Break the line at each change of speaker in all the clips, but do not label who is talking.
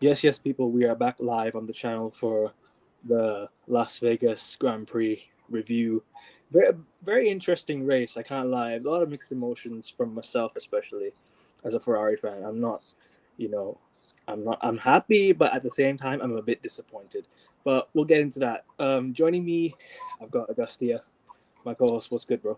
Yes, people, we are back live on the channel for the Las Vegas Grand Prix review. Very, very interesting race. I can't lie. A lot of mixed emotions from myself, especially as a Ferrari fan. You know, I'm happy, but at the same time, I'm a bit disappointed. But we'll get into that. Joining me, I've got Augustia, my co-host. What's good, bro?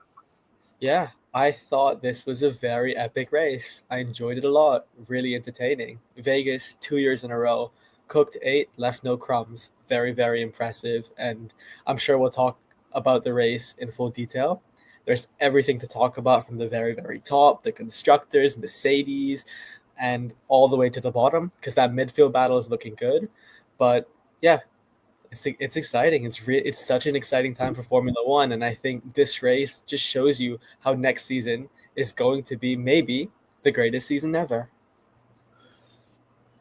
Yeah, I thought this was a very epic race. I enjoyed it a lot. Really entertaining. Vegas, 2 years in a row. Cooked eight, left no crumbs. Very, very impressive. And I'm sure we'll talk about the race in full detail. There's everything to talk about from the very, very top, the constructors, Mercedes, and all the way to the bottom, because that midfield battle is looking good. But yeah, it's exciting. It's such an exciting time for Formula One, and I think this race just shows you how next season is going to be maybe the greatest season ever.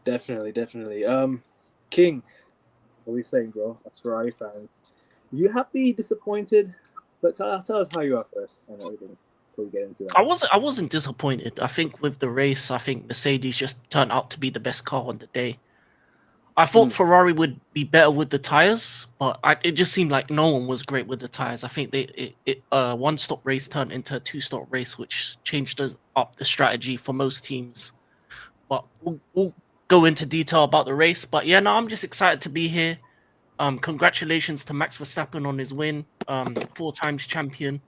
Definitely. King, what are we saying, bro? As Ferrari fans, you happy, disappointed? But tell us how you are first and everything before we get into that.
I wasn't disappointed. I think with the race, I think Mercedes just turned out to be the best car on the day. I thought Ferrari would be better with the tires, but it just seemed like no one was great with the tires. I think one-stop race turned into a two-stop race, which changed up the strategy for most teams. But we'll go into detail about the race. But yeah, no, I'm just excited to be here. Congratulations to Max Verstappen on his win, 4 times champion.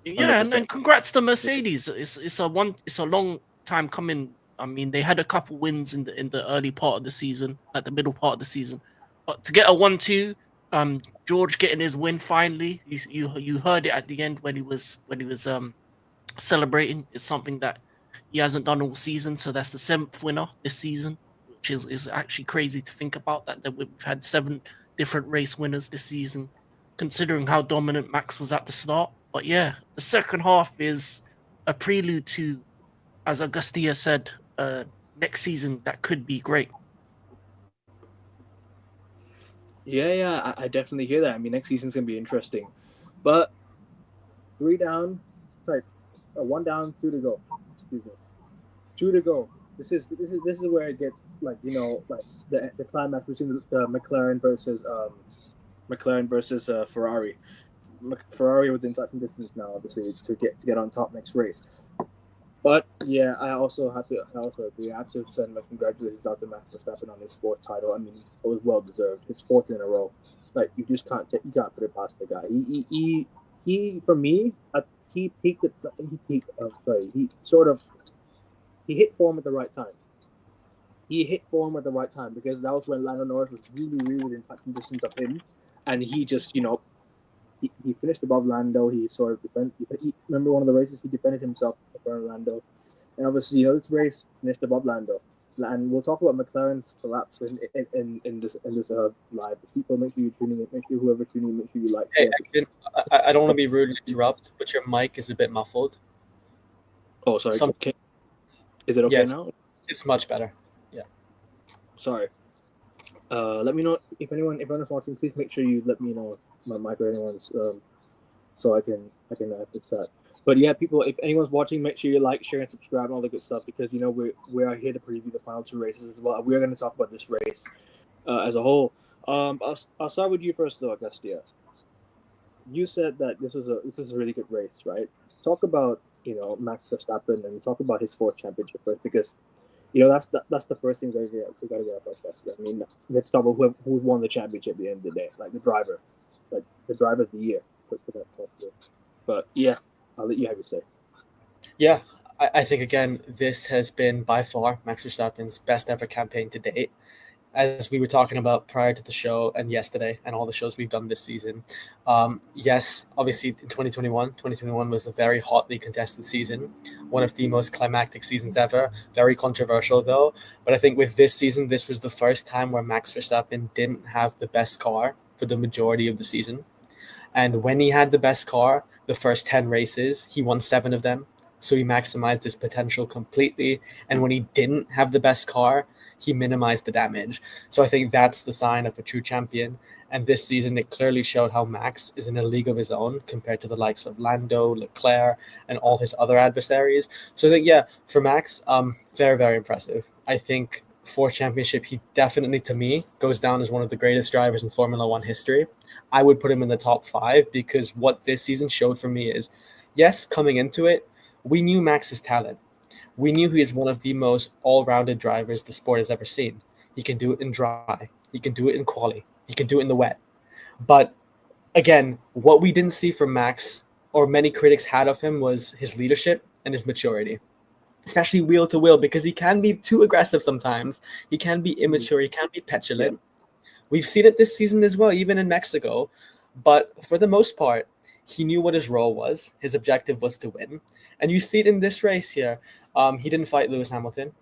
Yeah, and then congrats to Mercedes. It's a long time coming. I mean, they had a couple wins in the early part of the season, at the middle part of the season, but to get a 1-2, George getting his win finally. You heard it at the end when he was celebrating. It's something that he hasn't done all season. So that's the 7th winner this season, which is actually crazy to think about. That we've had 7 different race winners this season, considering how dominant Max was at the start. But yeah, the second half is a prelude to, as Augustia said, next season that could be great.
Yeah, I definitely hear that. I mean, next season's gonna be interesting, but 1 down, 2 to go. Excuse me, 2 to go. This is where it gets like the climax between the McLaren versus Ferrari. Ferrari within touching distance now, obviously, to get on top next race. But yeah, I also agree. I have to send my congratulations out to Max Verstappen on his 4th title. I mean, it was well deserved. His 4th in a row. Like you just can't put it past the guy. He for me, he peaked. He hit form at the right time. Because that was when Lando Norris was really within touching distance of him, and he just he finished above Lando. He sort of remember one of the races he defended himself in front of Lando, and obviously this race finished above Lando. And we'll talk about McLaren's collapse in this live. People, make sure you're tuning in. Make sure whoever tuning in, make sure you like.
Hey, I don't want to be rude and interrupt, but your mic is a bit muffled.
Oh, sorry. Is it okay now?
It's much better. Yeah.
Sorry. Let me know if anyone's watching. Please make sure you let me know if my mic or anyone's so I can fix that. But yeah, people, if anyone's watching, make sure you like, share, and subscribe, and all the good stuff, because we are here to preview the final 2 races as well. We are going to talk about this race as a whole. I'll start with you first, though, Augustia. You said that this was a really good race, right? Talk about Max Verstappen and talk about his 4th championship first, because that's the first thing we got to get off our chest. I mean, let's talk about who's won the championship at the end of the day, like the driver of the year. But yeah, I'll let you have your say.
Yeah, I think, again, this has been by far Max Verstappen's best ever campaign to date. As we were talking about prior to the show and yesterday and all the shows we've done this season. Yes, obviously in 2021 was a very hotly contested season, one of the most climactic seasons ever, very controversial though. But I think with this season, this was the first time where Max Verstappen didn't have the best car for the majority of the season. And when he had the best car, the first 10 races, he won 7 of them. So he maximized his potential completely. And when he didn't have the best car, he minimized the damage. So I think that's the sign of a true champion. And this season, it clearly showed how Max is in a league of his own compared to the likes of Lando, Leclerc, and all his other adversaries. So I think, yeah, for Max, very, very impressive. I think for championship, he definitely, to me, goes down as one of the greatest drivers in Formula One history. I would put him in the top 5 because what this season showed for me is, yes, coming into it, we knew Max's talent. We knew he is one of the most all-rounded drivers the sport has ever seen. He can do it in dry. He can do it in quali. He can do it in the wet. But again, what we didn't see from Max, or many critics had of him, was his leadership and his maturity, especially wheel to wheel, because he can be too aggressive sometimes. He can be immature. He can be petulant. We've seen it this season as well, even in Mexico. But for the most part, he knew what his role was. His objective was to win. And you see it in this race here. He didn't fight Lewis Hamilton.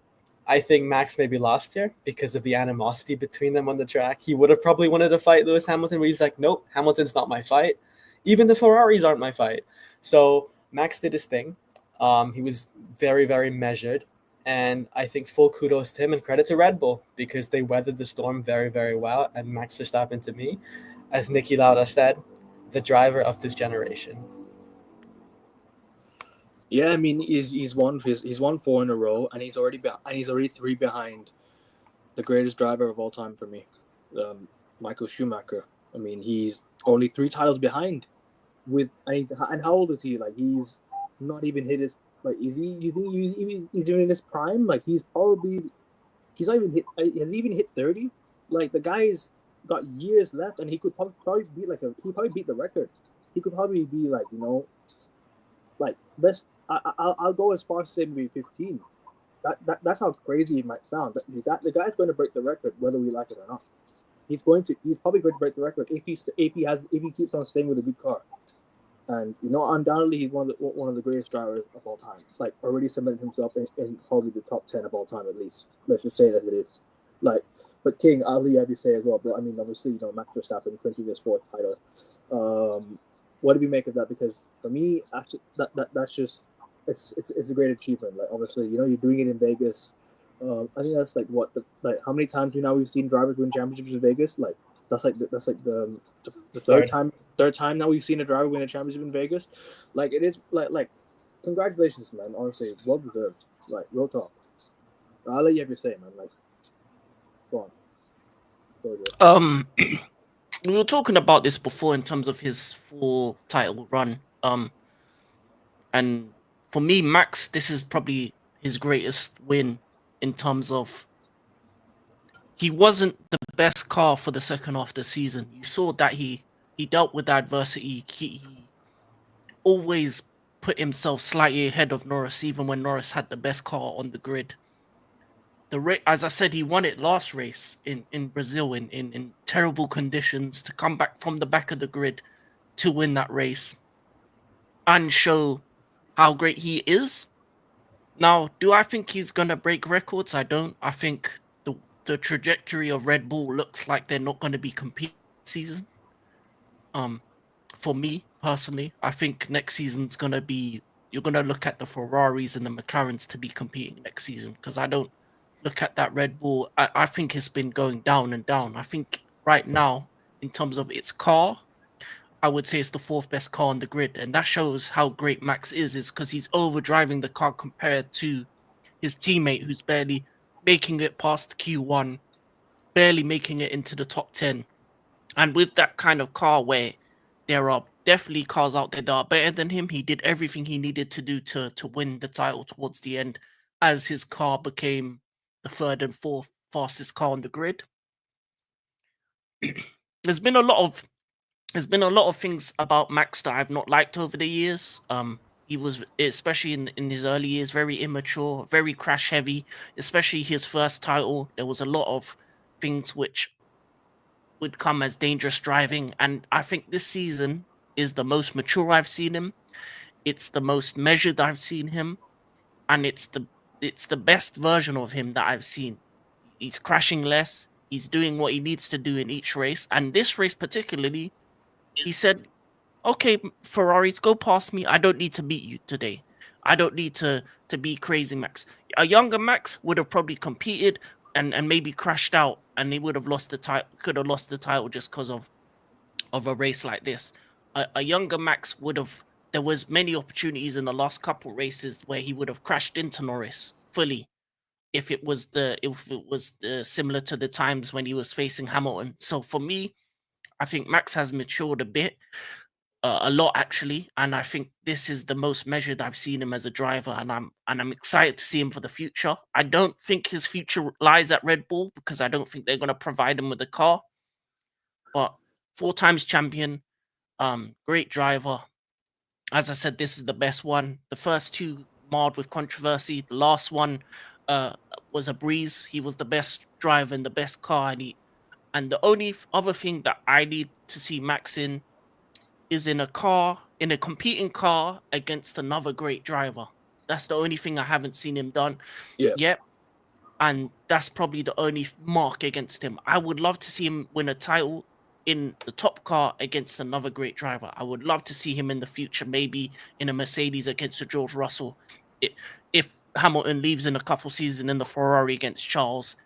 I think Max maybe lost here because of the animosity between them on the track. He would have probably wanted to fight Lewis Hamilton, where he's like, nope, Hamilton's not my fight. Even the Ferraris aren't my fight. So Max did his thing. He was very, very measured. And I think full kudos to him and credit to Red Bull because they weathered the storm very, very well. And Max Verstappen, to me, as Niki Lauda said, the driver of this generation.
Yeah, I mean he's won 4 in a row, and he's already 3 behind the greatest driver of all time for me, Michael Schumacher. I mean he's only 3 titles behind. And how old is he? Like he's not even hit his is he? You think he's doing his prime? Like he's not even hit. Has he even hit 30? Like the guy's got years left, and he could probably beat the record. He could probably be I'll go as far as to say maybe 15. That's how crazy it might sound. The guy's going to break the record whether we like it or not. He's probably going to break the record if he keeps on staying with a good car. And undoubtedly he's one of the greatest drivers of all time. Like already cemented himself in probably the top 10 of all time at least. Let's just say that it is. But King, I'll have you say as well. But I mean, obviously, Max Verstappen clinching his 4th title. What do we make of that? Because for me, actually, that's just it's a great achievement. Like obviously, you're doing it in Vegas. I think that's how many times we've seen drivers win championships in Vegas? Like that's the third time now we've seen a driver win a championship in Vegas. Like it is like congratulations, man. Honestly, well deserved. Like real talk. I'll let you have your say, man. Like, go
on. We were talking about this before in terms of his 4 title run. And for me, Max, this is probably his greatest win in terms of he wasn't the best car for the second half of the season. You saw that he dealt with adversity. He always put himself slightly ahead of Norris, even when Norris had the best car on the grid. As I said, he won it last race in Brazil in terrible conditions to come back from the back of the grid to win that race and show how great he is. Now, do I think he's going to break records? I don't. I think the trajectory of Red Bull looks like they're not going to be competing this season. For me, personally, I think next season's going to be, you're going to look at the Ferraris and the McLaren's to be competing next season because I don't look at that Red Bull. I think it's been going down and down. I think right now, in terms of its car, I would say it's the 4th best car on the grid. And that shows how great Max is because he's overdriving the car compared to his teammate who's barely making it past Q1, barely making it into the top 10. And with that kind of car where there are definitely cars out there that are better than him, he did everything he needed to do to win the title towards the end as his car became the 3rd and 4th fastest car on the grid. There's been a lot of things about Max that I've not liked over the years. He was, especially in his early years, very immature, very crash heavy, especially his first title. There was a lot of things which would come as dangerous driving. And I think this season is the most mature I've seen him. It's the most measured I've seen him. And it's the best version of him that I've seen. He's crashing less. He's doing what he needs to do in each race. And this race particularly, he said, okay, Ferraris, go past me. I don't need to beat you today. I don't need to be crazy Max. A younger Max would have probably competed and maybe crashed out and he would have lost the title, could have lost the title just because of a race like this. A younger Max would have, there was many opportunities in the last couple races where he would have crashed into Norris fully if it was similar to the times when he was facing Hamilton. So for me, I think Max has matured a bit, a lot actually, and I think this is the most measured I've seen him as a driver, and I'm excited to see him for the future. I don't think his future lies at Red Bull because I don't think they're going to provide him with a car. But 4 times champion, great driver. As I said, this is the best one. The first two marred with controversy. The last one was a breeze. He was the best driver in the best car, and the only other thing that I need to see Max in is in a competing car against another great driver. That's the only thing I haven't seen him done yet. And that's probably the only mark against him. I would love to see him win a title in the top car against another great driver. I would love to see him in the future, maybe in a Mercedes against a George Russell. If Hamilton leaves in a couple seasons in the Ferrari against Charles,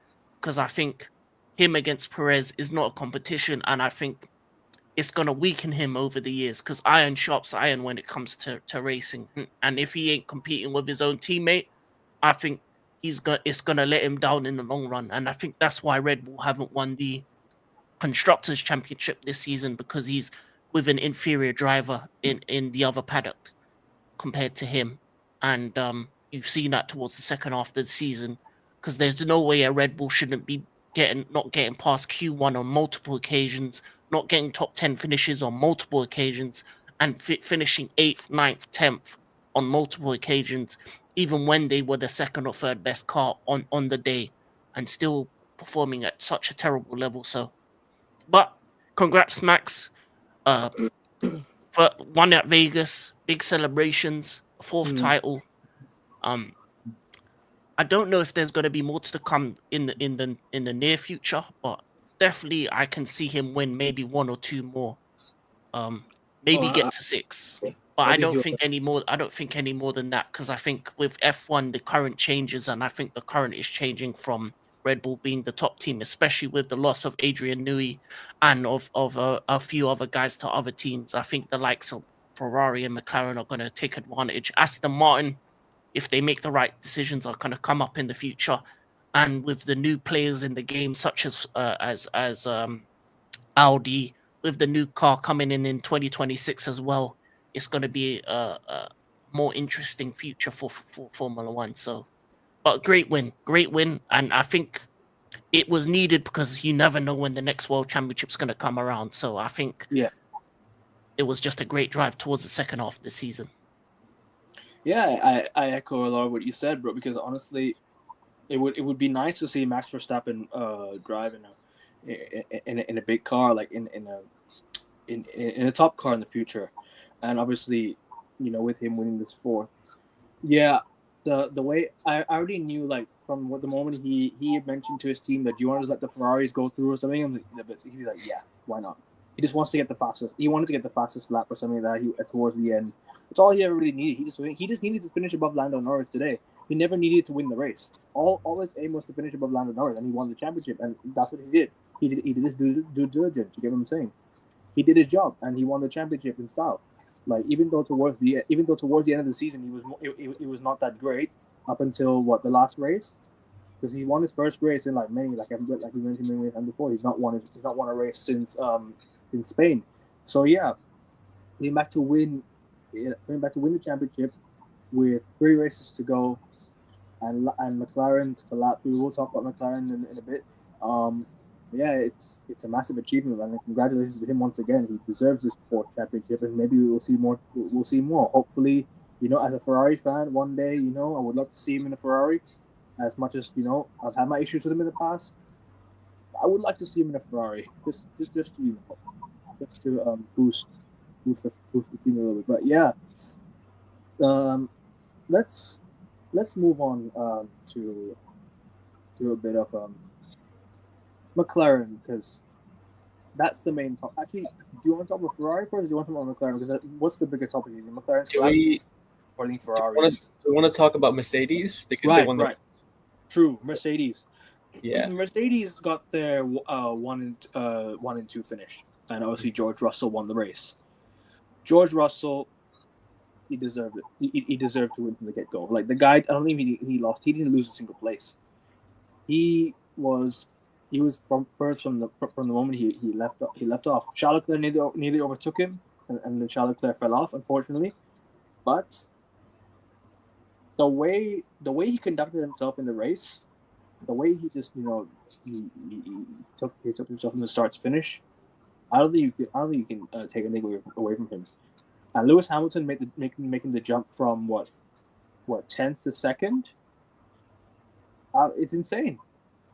because I think him against Perez is not a competition, and I think it's going to weaken him over the years because iron sharps iron when it comes to racing. And if he ain't competing with his own teammate, I think it's going to let him down in the long run. And I think that's why Red Bull haven't won the Constructors' Championship this season, because he's with an inferior driver in the other paddock compared to him. And you've seen that towards the second half of the season, because there's no way a Red Bull shouldn't be not getting past Q1 on multiple occasions, not getting top 10 finishes on multiple occasions, and finishing 8th, 9th, 10th on multiple occasions, even when they were the second or third best car on the day, and still performing at such a terrible level. So, but congrats, Max. For one at Vegas, big celebrations, fourth title. I don't know if there's going to be more to come in the near future, but definitely I can see him win maybe 1 or 2 more. Maybe get to 6. But I don't think any more. I don't think any more than that, because I think with F1 the current changes, and I think the current is changing from Red Bull being the top team, especially with the loss of Adrian Newey and of a few other guys to other teams. I think the likes of Ferrari and McLaren are going to take advantage. Aston Martin, if they make the right decisions, are going to come up in the future. And with the new players in the game, such as Audi, with the new car coming in 2026 as well, it's going to be a more interesting future for Formula One. So, but great win, and I think it was needed because you never know when the next World Championship's going to come around. So I think it was just a great drive towards the second half of the season.
Yeah, I echo a lot of what you said, bro. Because honestly, it would be nice to see Max Verstappen drive in a big car, like in a top car in the future, and obviously, with him winning this 4th, the way I already knew, like from the moment he mentioned to his team that, do you want to let the Ferraris go through or something, but he'd be like, yeah, why not? He just wants to get the fastest. He wanted to get the fastest lap or something like that. Towards the end, it's all he ever really needed. He just needed to finish above Lando Norris today. He never needed to win the race. All his aim was to finish above Lando Norris, and he won the championship, and that's what he did. He did his due diligence. You get what I'm saying? He did his job, and he won the championship in style. Like even though towards the end of the season he was not that great up until the last race, because he won his first race in like we mentioned many times before. He's not won a race since in Spain. So yeah, came back to win the championship with 3 races to go, and McLaren to the lap. We will talk about McLaren in a bit. It's a massive achievement, and congratulations to him once again. He deserves this 4th championship, and maybe we'll see more. We'll see more. Hopefully, as a Ferrari fan, one day, I would love to see him in a Ferrari. As much as I've had my issues with him in the past, I would like to see him in a Ferrari, just to boost the team a little bit. But yeah, let's move on to a bit of McLaren, because that's the main topic. Actually, do you want to talk about Ferrari first, or do you want to talk about McLaren? Because what's the biggest topic? McLaren's or the Ferrari?
Do we want to talk about Mercedes, because they won the race?
True, Mercedes.
Yeah,
Mercedes got their 1 and 2 finish, and obviously George Russell won the race. George Russell, he deserved it. He deserved to win from the get-go. Like the guy, I don't think he lost. He didn't lose a single place. he was from the moment he left off. Charles Leclerc nearly overtook him, and then Charles Leclerc fell off, unfortunately. But the way he conducted himself in the race, the way he just he took himself from the start to finish, I don't think you can take anything away from him. And Lewis Hamilton making the jump from what 10th to 2nd. It's insane.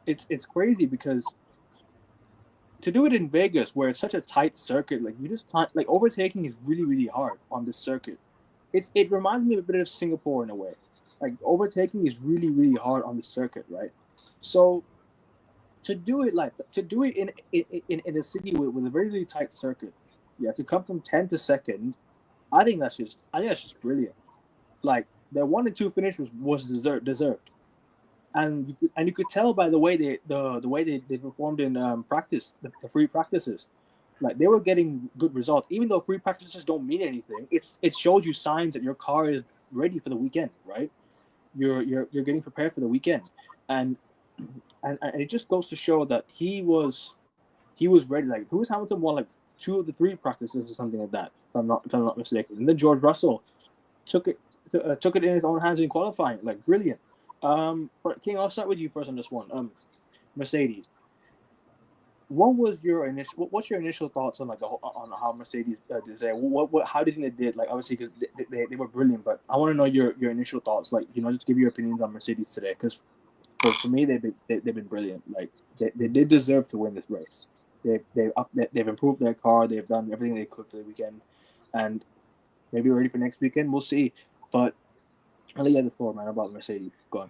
It's crazy because to do it in Vegas, where it's such a tight circuit, like you just can't, like, overtaking is really, really hard on this circuit. It reminds me a bit of Singapore in a way. Like, overtaking is really, really hard on the circuit, right? So to do it in a city with a very, really tight circuit, to come from 10th to 2nd, I think that's just brilliant. Like, their 1 and 2 finish was deserved. And you could tell by the way they performed in practice, the free practices, like they were getting good results. Even though free practices don't mean anything, it shows you signs that your car is ready for the weekend, right? You're getting prepared for the weekend, and it just goes to show that he was ready. Like, Lewis Hamilton won like 2 of the 3 practices or something like that, if I'm not mistaken. And then George Russell took it in his own hands in qualifying. Like, brilliant. But King, I'll start with you first on this one. Mercedes. What's your initial thoughts on on how Mercedes did today? How do you think they did? Like, obviously, because they were brilliant, but I want to know your initial thoughts. Like, just give your opinions on Mercedes today, because for me they've been brilliant. Like, they did deserve to win this race. They've improved their car. They've done everything they could for the weekend, and maybe ready for next weekend. We'll see. But I'll let you have the floor, man, about Mercedes. Go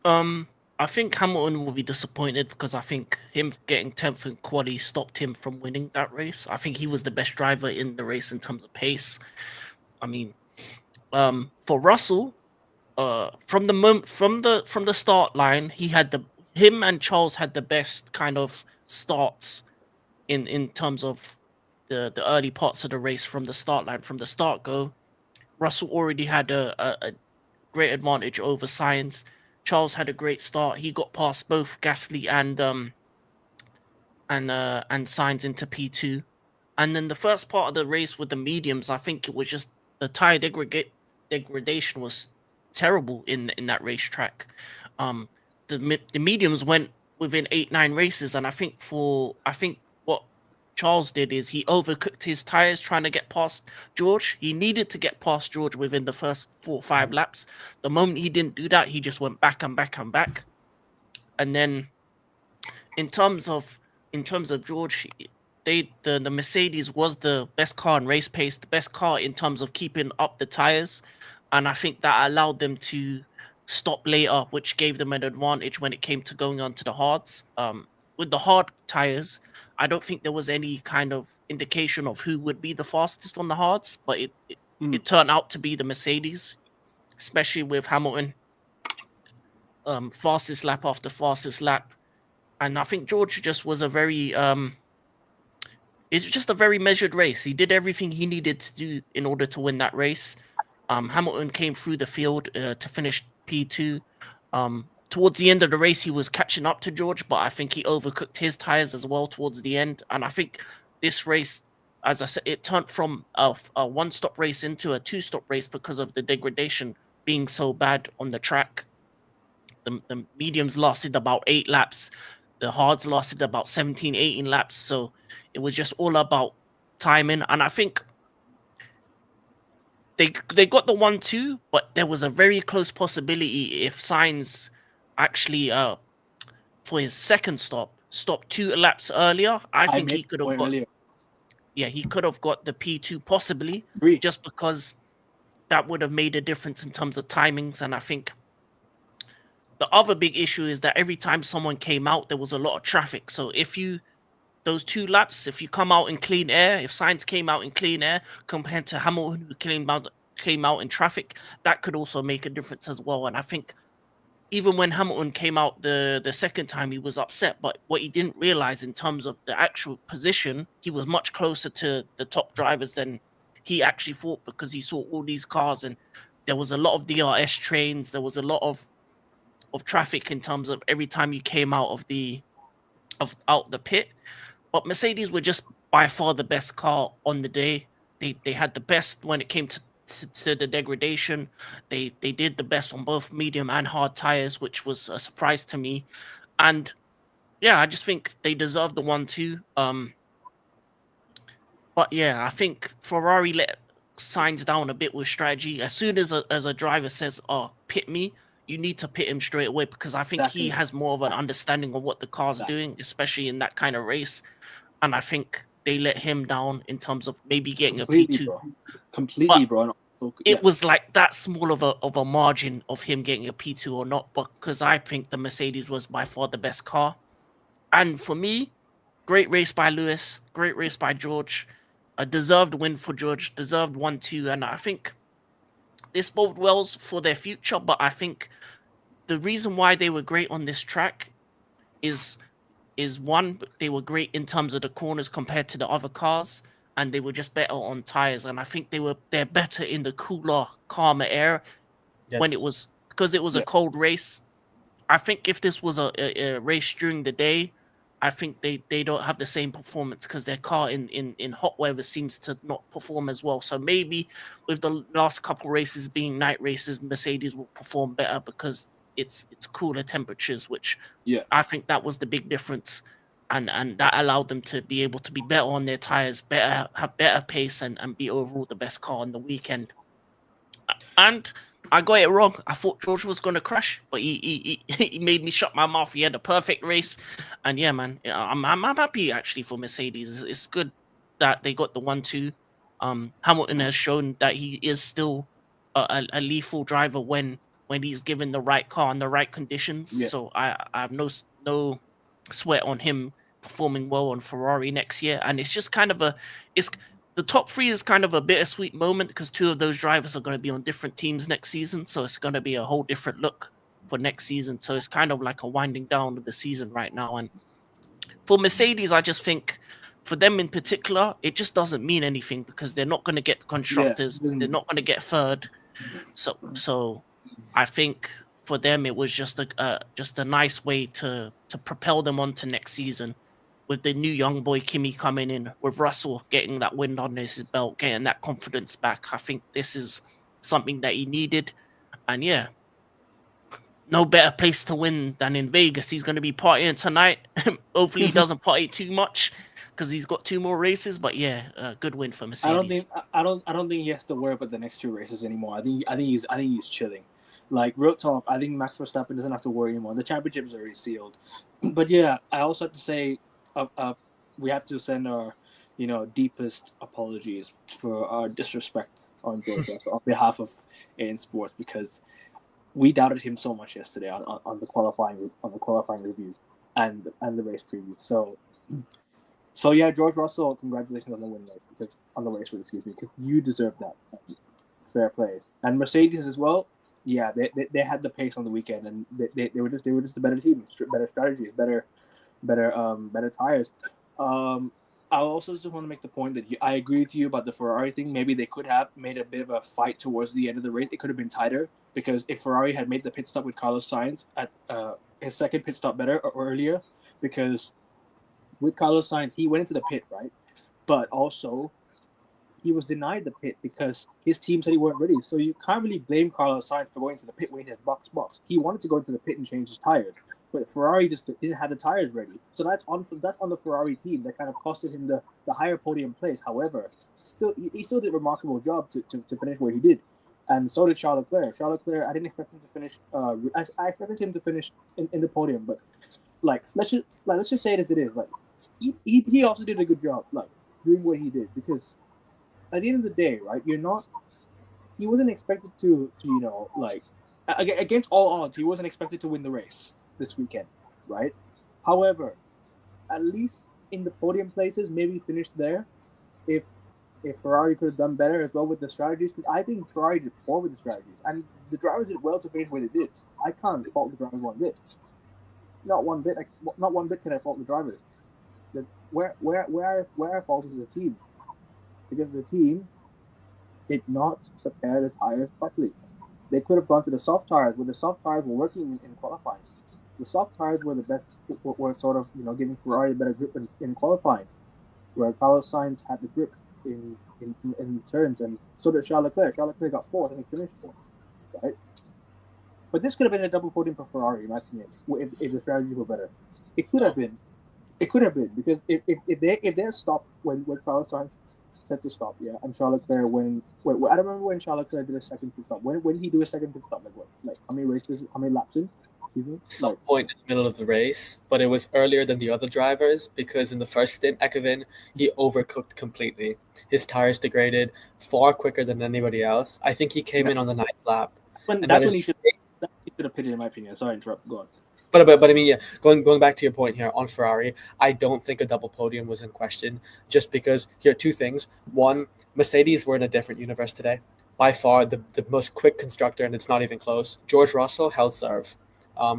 on.
I think Hamilton will be disappointed because I think him getting 10th in quali stopped him from winning that race. I think he was the best driver in the race in terms of pace. I mean, for Russell, from the start line, him and Charles had the best kind of starts in terms of the early parts of the race from the start line. From the start go, Russell already had a great advantage over Sainz. Charles had a great start. He got past both Gasly and Sainz into P2. And then the first part of the race with the mediums, I think it was just the tire degradation was terrible in that racetrack. The mediums went within 8-9 races, and I think what Charles did is he overcooked his tires trying to get past George. He needed to get past George within the first 4 or 5 laps. The moment he didn't do that, he just went back and back and back. And then in terms of George, the Mercedes was the best car in race pace, the best car in terms of keeping up the tires, and I think that allowed them to stop later, which gave them an advantage when it came to going on to the hards. With the hard tires, I don't think there was any kind of indication of who would be the fastest on the hards, but it turned out to be the Mercedes, especially with Hamilton. Fastest lap after fastest lap. And I think George just was it's just a very measured race. He did everything he needed to do in order to win that race. Hamilton came through the field to finish P2. Towards the end of the race, he was catching up to George, but I think he overcooked his tires as well towards the end. And I think this race, as I said, it turned from a 1-stop race into a 2-stop race because of the degradation being so bad on the track. The mediums lasted about 8 laps. The hards lasted about 17, 18 laps. So it was just all about timing. And I think they got the 1-2, but there was a very close possibility if Sainz actually for his second stopped 2 laps earlier. I think he could have got earlier. Yeah, he could have got the P2 possibly, just because that would have made a difference in terms of timings. And I think the other big issue is that every time someone came out, there was a lot of traffic. So those 2 laps, if you come out in clean air, if Sainz came out in clean air compared to Hamilton who came out in traffic, that could also make a difference as well. And I think even when Hamilton came out the second time, he was upset. But what he didn't realize in terms of the actual position, he was much closer to the top drivers than he actually thought, because he saw all these cars and there was a lot of DRS trains. There was a lot of of traffic in terms of every time you came out of the pit. But Mercedes were just by far the best car on the day. They had the best when it came to the degradation. They did the best on both medium and hard tires, which was a surprise to me. And yeah, I just think they deserve the 1-2. But yeah, I think Ferrari let signs down a bit with strategy. As soon as a driver says, "Oh, pit me," you need to pit him straight away because I think he
Exactly.
has more of an understanding of what the car's doing, especially in that kind of race. And I think they let him down in terms of maybe getting a
Completely,
P2.
bro. Completely, bro. And also,
It was like that small of a margin of him getting a P2 or not, because I think the Mercedes was by far the best car. And for me, great race by Lewis, great race by George, a deserved win for George, deserved 1-2. And I think this bode well for their future. But I think the reason why they were great on this track is one, they were great in terms of the corners compared to the other cars, and they were just better on tires. And I think they're better in the cooler, calmer air when it was because it was a cold race. I think if this was a race during the day, I think they don't have the same performance because their car in hot weather seems to not perform as well. So maybe with the last couple races being night races, Mercedes will perform better because it's cooler temperatures, which I think that was the big difference. And that allowed them to be able to be better on their tires, have better pace, and be overall the best car on the weekend. And I got it wrong. I thought George was going to crash, but he made me shut my mouth. He had a perfect race. And yeah, man, I'm happy actually for Mercedes. It's good that they got the 1-2. Hamilton has shown that he is still a lethal driver when he's given the right car and the right conditions.
Yeah.
So I have no sweat on him performing well on Ferrari next year. And it's just kind of the top three is kind of a bittersweet moment because two of those drivers are going to be on different teams next season. So it's going to be a whole different look for next season. So it's kind of like a winding down of the season right now. And for Mercedes, I just think for them in particular, it just doesn't mean anything because they're not going to get the constructors. They're not going to get third. So I think for them, it was just a nice way to propel them on to next season. With the new young boy Kimi coming in, with Russell getting that win under his belt, getting that confidence back, I think this is something that he needed. And yeah, no better place to win than in Vegas. He's going to be partying tonight. Hopefully he doesn't party too much because he's got 2 more races. But yeah, good win for Mercedes.
I don't think he has to worry about the next 2 races anymore. I think he's chilling. Like real talk, I think Max Verstappen doesn't have to worry anymore. The championship is already sealed. But yeah, I also have to say. We have to send our, deepest apologies for our disrespect on George Russell on behalf of AN Sports because we doubted him so much yesterday on the qualifying review and the race preview. So yeah, George Russell, congratulations on the win race because you deserve that. Fair play. And Mercedes as well. Yeah, they had the pace on the weekend and they were just a better team, better strategy, better tires. I also just want to make the point that I agree with you about the Ferrari thing. Maybe they could have made a bit of a fight towards the end of the race. It could have been tighter because if Ferrari had made the pit stop with Carlos Sainz at his second pit stop better or earlier, because with Carlos Sainz he went into the pit, right? But also he was denied the pit because his team said he weren't ready. So you can't really blame Carlos Sainz for going to the pit when he had box. He wanted to go into the pit and change his tires. But Ferrari just didn't have the tires ready. So that's on the Ferrari team. That kind of costed him the higher podium place. However, he still did a remarkable job to finish where he did. And so did Charles Leclerc. Charles Leclerc, I didn't expect him to finish. I expected him to finish in the podium. But let's just say it as it is. He also did a good job, doing what he did. Because at the end of the day, right, he wasn't expected to against all odds, he wasn't expected to win the race this weekend, right? However, at least in the podium places, maybe finished there. If Ferrari could have done better as well with the strategies, because I think Ferrari did poor with the strategies, and the drivers did well to finish where they did. I can't fault the drivers one bit. Not one bit. Not one bit can I fault the drivers. Where I fault is the team, because the team did not prepare the tires properly. They could have gone to the soft tires, where the soft tires were working in qualifying. The soft tires were the best, were sort of giving Ferrari a better grip in qualifying, where Carlos Sainz had the grip in turns, and so did Charles Leclerc. Charles Leclerc got fourth, and he finished fourth, right? But this could have been a double podium for Ferrari, in my opinion, if the strategy were better. It could have been. It could have been, because if they had stopped when Carlos Sainz said to stop, yeah, and Charles Leclerc I don't remember when Charles Leclerc did a second pit stop. When did he do a second pit stop? Like what? Like how many laps in?
Some point in the middle of the race, but it was earlier than the other drivers because in the first stint, Ekevin, he overcooked completely. His tires degraded far quicker than anybody else. I think he came in on the 9th lap.
That's when he should have pitted, in my opinion. Sorry to interrupt. Go on.
But I mean, yeah, going back to your point here on Ferrari, I don't think a double podium was in question, just because here are two things. One, Mercedes were in a different universe today. By far, the most quick constructor, and it's not even close. George Russell held serve.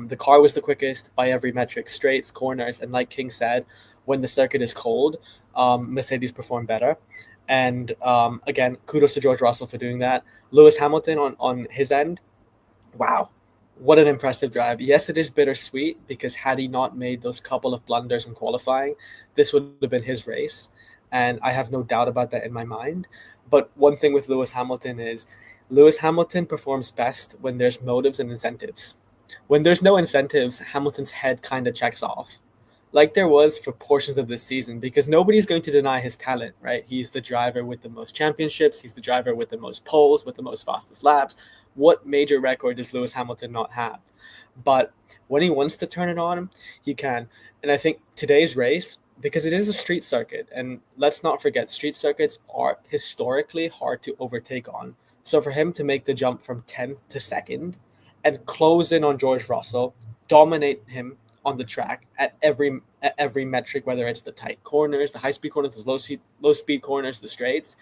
The car was the quickest by every metric, straights, corners, and like King said, when the circuit is cold, Mercedes performed better. And again, kudos to George Russell for doing that. Lewis Hamilton on his end, wow, what an impressive drive. Yes, it is bittersweet because had he not made those couple of blunders in qualifying, this would have been his race. And I have no doubt about that in my mind. But one thing with Lewis Hamilton is Lewis Hamilton performs best when there's motives and incentives. When there's no incentives, Hamilton's head kind of checks off, like there was for portions of this season, because nobody's going to deny his talent, right? He's the driver with the most championships. He's the driver with the most poles, with the most fastest laps. What major record does Lewis Hamilton not have? But when he wants to turn it on, he can. And I think today's race, because it is a street circuit, and let's not forget, street circuits are historically hard to overtake on. So for him to make the jump from 10th to 2nd and close in on George Russell, dominate him on the track at every metric, whether it's the tight corners, the high-speed corners, the low-speed corners, the straights,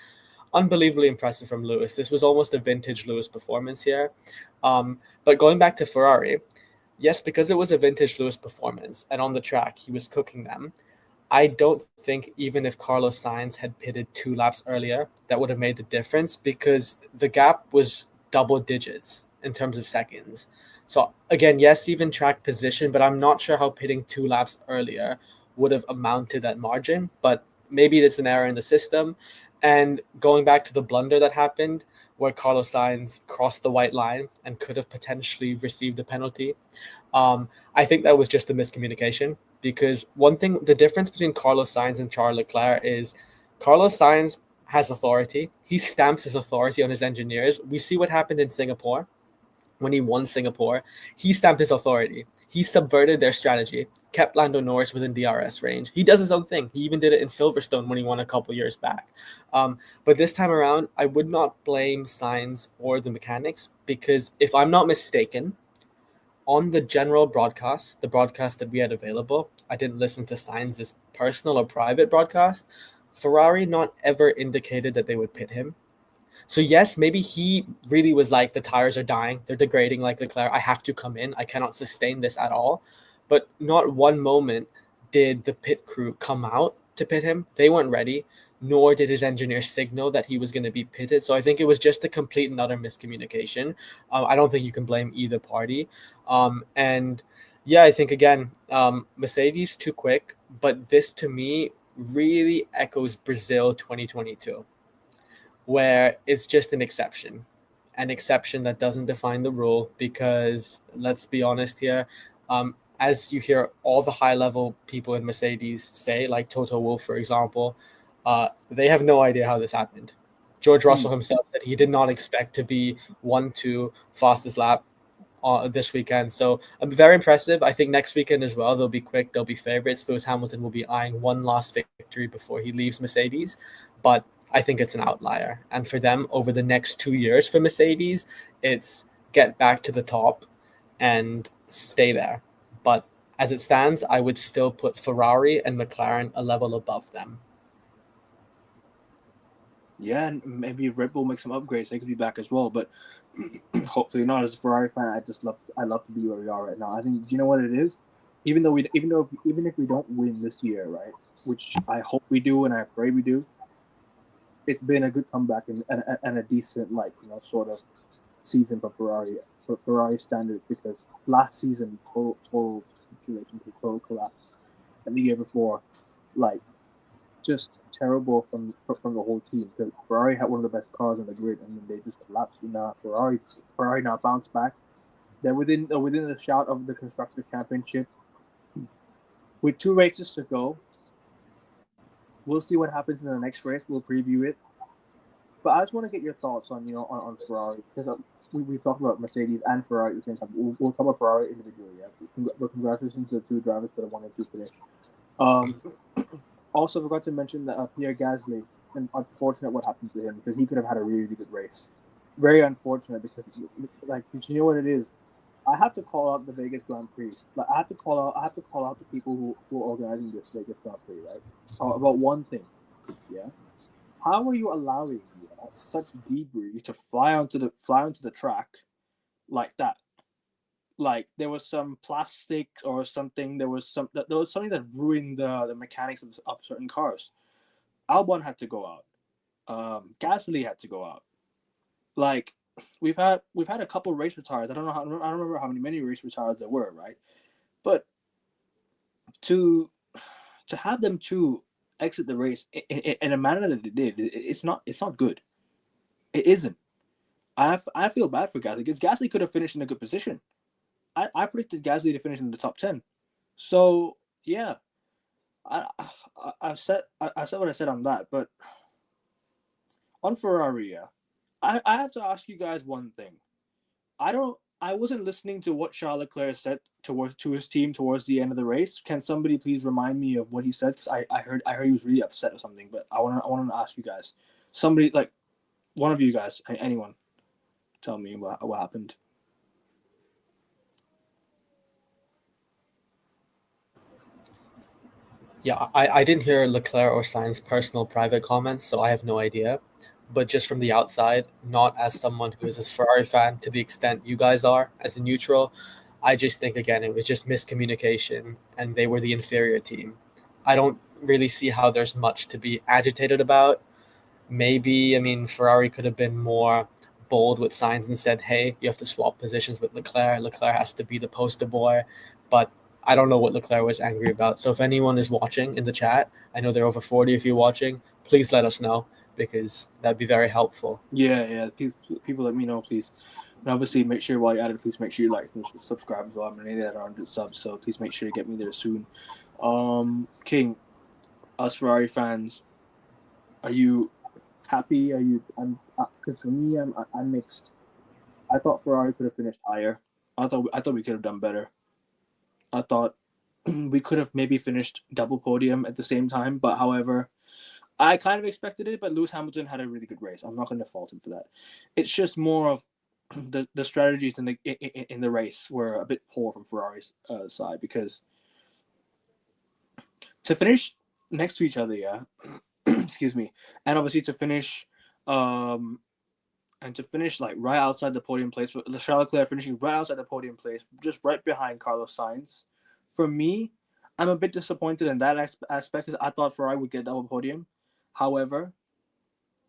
unbelievably impressive from Lewis. This was almost a vintage Lewis performance here. But going back to Ferrari, yes, because it was a vintage Lewis performance, and on the track, he was cooking them. I don't think even if Carlos Sainz had pitted 2 laps earlier, that would have made the difference, because the gap was double digits in terms of seconds. So again, yes, even track position, but I'm not sure how pitting 2 laps earlier would have amounted to that margin. But maybe it's an error in the system. And going back to the blunder that happened, where Carlos Sainz crossed the white line and could have potentially received a penalty, I think that was just a miscommunication. Because one thing, the difference between Carlos Sainz and Charles Leclerc is Carlos Sainz has authority. He stamps his authority on his engineers. We see what happened in Singapore. When he won Singapore, he stamped his authority. He subverted their strategy, kept Lando Norris within DRS range. He does his own thing. He even did it in Silverstone when he won a couple years back. But this time around, I would not blame Sainz or the mechanics, because if I'm not mistaken, on the general broadcast, the broadcast that we had available, I didn't listen to Sainz's personal or private broadcast. Ferrari not ever indicated that they would pit him. So yes, maybe he really was like, the tires are dying, they're degrading like Leclerc, I have to come in, I cannot sustain this at all. But not one moment did the pit crew come out to pit him. They weren't ready, nor did his engineer signal that he was going to be pitted. So I think it was just a complete and utter miscommunication. I don't think you can blame either party. And yeah, I think again, Mercedes too quick, but this to me really echoes Brazil 2022. Where it's just an exception that doesn't define the rule, because let's be honest here, as you hear all the high-level people in Mercedes say, like Toto Wolff, for example, they have no idea how this happened. George Russell himself said he did not expect to be 1-2 fastest lap this weekend. So very impressive. I think next weekend as well, they'll be quick, they'll be favorites. Lewis Hamilton will be eyeing one last victory before he leaves Mercedes. But I think it's an outlier. And for them, over the next 2 years for Mercedes, it's get back to the top and stay there. But as it stands, I would still put Ferrari and McLaren a level above them.
Yeah, and maybe if Red Bull makes some upgrades, they could be back as well. But hopefully not. As a Ferrari fan, I love to be where we are right now. I think, do you know what it is? Even if we don't win this year, right? Which I hope we do, and I pray we do. It's been a good comeback and a decent, sort of season for Ferrari standards, because last season total capitulation, total collapse, and the year before, like, just terrible from the whole team, because Ferrari had one of the best cars on the grid, and then they just collapsed. And now Ferrari now bounced back. They're within the shout of the Constructors' Championship with 2 races to go. We'll see what happens in the next race. We'll preview it. But I just want to get your thoughts on on Ferrari, because we talked about Mercedes and Ferrari at the same time. We'll talk about Ferrari individually. Yeah, but congratulations to the 2 drivers for the 1 and 2 finish. Also forgot to mention that Pierre Gasly, and unfortunate what happened to him, because he could have had a really, really good race. Very unfortunate, because like, you know what it is. I have to call out the Vegas Grand Prix. Like, I have to call out the people who are organizing this Vegas Grand Prix, right? About one thing, yeah. How are you allowing such debris to fly onto the track like that? Like, there was some plastic or something. There was something that ruined the mechanics of certain cars. Albon had to go out. Gasly had to go out. Like, we've had a couple race retires. I don't remember how many race retires there were, right? But to have them to exit the race in a manner that they did, it's not good. It isn't. I feel bad for Gasly, because Gasly could have finished in a good position. I predicted Gasly to finish in the top 10. So yeah, I said what I said on that. But on Ferrari, yeah, I have to ask you guys one thing. I wasn't listening to what Charles Leclerc said to his team towards the end of the race. Can somebody please remind me of what he said? Because I heard he was really upset or something. But I want to ask you guys. Somebody, like, one of you guys, anyone, tell me what happened.
Yeah, I didn't hear Leclerc or Sainz's personal private comments, so I have no idea. But just from the outside, not as someone who is a Ferrari fan to the extent you guys are, as a neutral, I just think, again, it was just miscommunication, and they were the inferior team. I don't really see how there's much to be agitated about. Maybe, I mean, Ferrari could have been more bold with Sainz and said, hey, you have to swap positions with Leclerc. Leclerc has to be the poster boy. But I don't know what Leclerc was angry about. So if anyone is watching in the chat, I know there are over 40 if you're watching, please let us know, because that'd be very helpful.
Yeah. People let me know, please. And obviously, make sure while you're at it, please make sure you like and subscribe as well. I'm nearly at 100 subs, so please make sure you get me there soon. King, us Ferrari fans, are you happy? Because for me, I'm mixed. I thought Ferrari could have finished higher. I thought we could have done better. I thought we could have maybe finished double podium at the same time, but however, I kind of expected it. But Lewis Hamilton had a really good race. I'm not going to fault him for that. It's just more of the strategies in the race were a bit poor from Ferrari's side, because to finish next to each other, yeah, excuse me, and obviously to finish like right outside the podium place, Charles Leclerc finishing right outside the podium place, just right behind Carlos Sainz. For me, I'm a bit disappointed in that aspect, because I thought Ferrari would get double podium. However,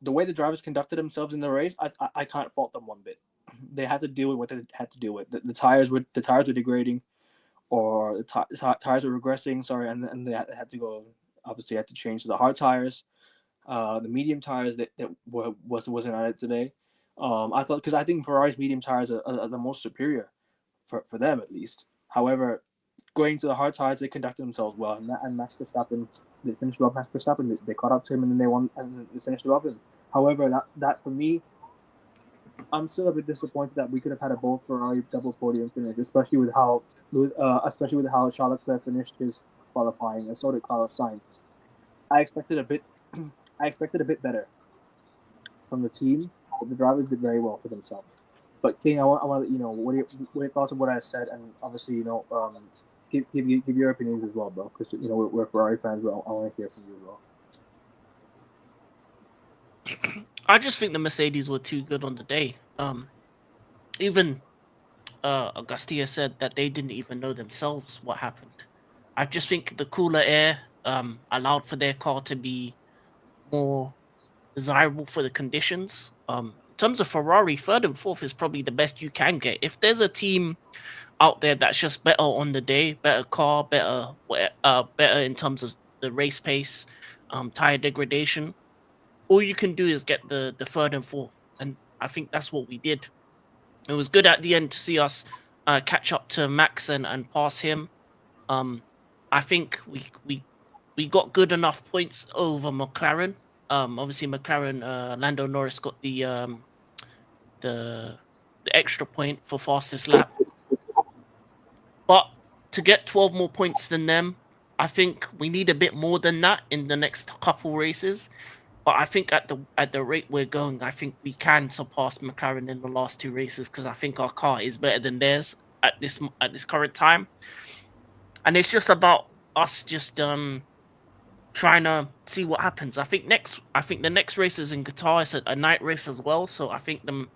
the way the drivers conducted themselves in the race, I can't fault them one bit. They had to deal with what they had to deal with. The tires were degrading, or the tires were regressing. Sorry, and they had to go. Obviously, had to change to the hard tires. The medium tires that wasn't on it today. I thought, because I think Ferrari's medium tires are the most superior for them, at least. However, going to the hard tires, they conducted themselves well, and Max Verstappen, they finished above Max Verstappen. They caught up to him, and then they won, and they finished above him. However, that for me, I'm still a bit disappointed that we could have had a both Ferrari double podium finish, especially with how Charles Leclerc finished his qualifying, and so did Carlos Sainz. I expected a bit better from the team, but the drivers did very well for themselves. But King, I want to let you know what are your thoughts on what I said, and obviously, give your opinions as well, bro, because we're Ferrari fans. But I want to hear from you as well.
I just think the Mercedes were too good on the day. Even Augustia said that they didn't even know themselves what happened. I just think the cooler air allowed for their car to be more desirable for the conditions. terms of Ferrari, third and fourth is probably the best you can get. If there's a team out there that's just better on the day, better car, better in terms of the race pace, tire degradation, all you can do is get the third and fourth, and I think that's what we did. It was good at the end to see us catch up to Max and pass him. I think we got good enough points over McLaren. Obviously McLaren, Lando Norris got the extra point for fastest lap. But to get 12 more points than them, I think we need a bit more than that in the next couple races. But I think at the rate we're going, I think we can surpass McLaren in the last two races because I think our car is better than theirs at this current time. And it's just about us just trying to see what happens. I think the next race is in Qatar. It's a night race as well, so I think the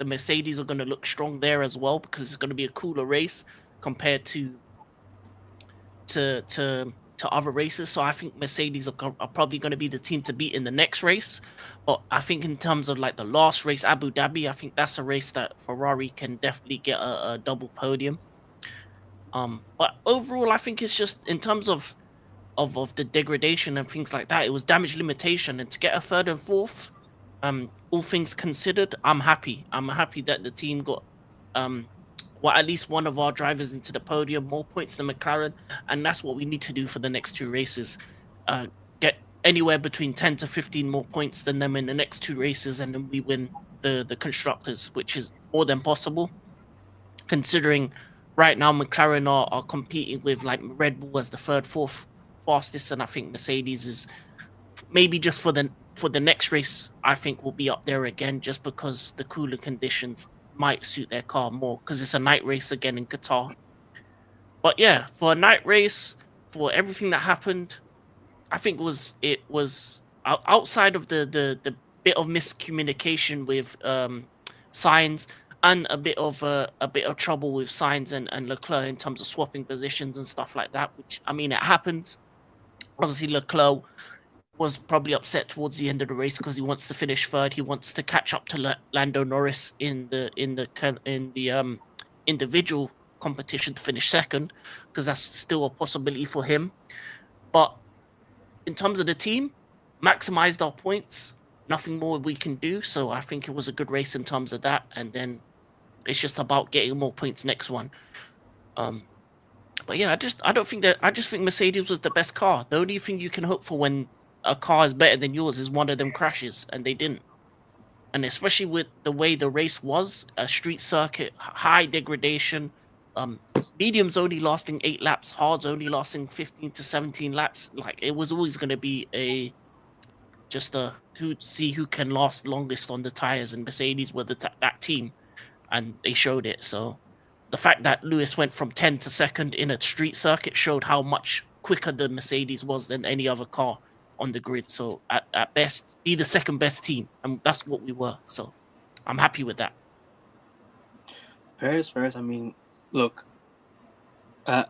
Mercedes are going to look strong there as well because it's going to be a cooler race compared to other races. So I think Mercedes are probably going to be the team to beat in the next race. But I think in terms of like the last race, Abu Dhabi, I think that's a race that Ferrari can definitely get a double podium. But overall, I think it's just in terms of the degradation and things like that, it was damage limitation, and to get a third and fourth, all things considered, I'm happy. I'm happy that the team got at least one of our drivers into the podium, more points than McLaren, and that's what we need to do for the next two races. Get anywhere between 10 to 15 more points than them in the next two races, and then we win the constructors, which is more than possible, considering right now McLaren are competing with like Red Bull as the third, fourth fastest, and I think Mercedes is maybe just for the next race, I think will be up there again, just because the cooler conditions might suit their car more because it's a night race again in Qatar. But yeah, for a night race, for everything that happened, I think it was outside of the bit of miscommunication with Sainz and a bit of trouble with Sainz and Leclerc in terms of swapping positions and stuff like that, which I mean it happens. Obviously Leclerc was probably upset towards the end of the race because he wants to finish third. He wants to catch up to Lando Norris in the individual competition to finish second, because that's still a possibility for him. But in terms of the team, maximized our points. Nothing more we can do. So I think it was a good race in terms of that. And then it's just about getting more points next one. But yeah, I just think Mercedes was the best car. The only thing you can hope for when a car is better than yours is one of them crashes, and they didn't. And especially with the way the race was, a street circuit, high degradation, mediums only lasting 8 laps, hards only lasting 15 to 17 laps. Like it was always going to be who can last longest on the tires, and Mercedes were that team, and they showed it. So the fact that Lewis went from 10 to second in a street circuit showed how much quicker the Mercedes was than any other car on the grid. So at best, be the second best team, and that's what we were. So I'm happy with that.
Fair. I mean, look, I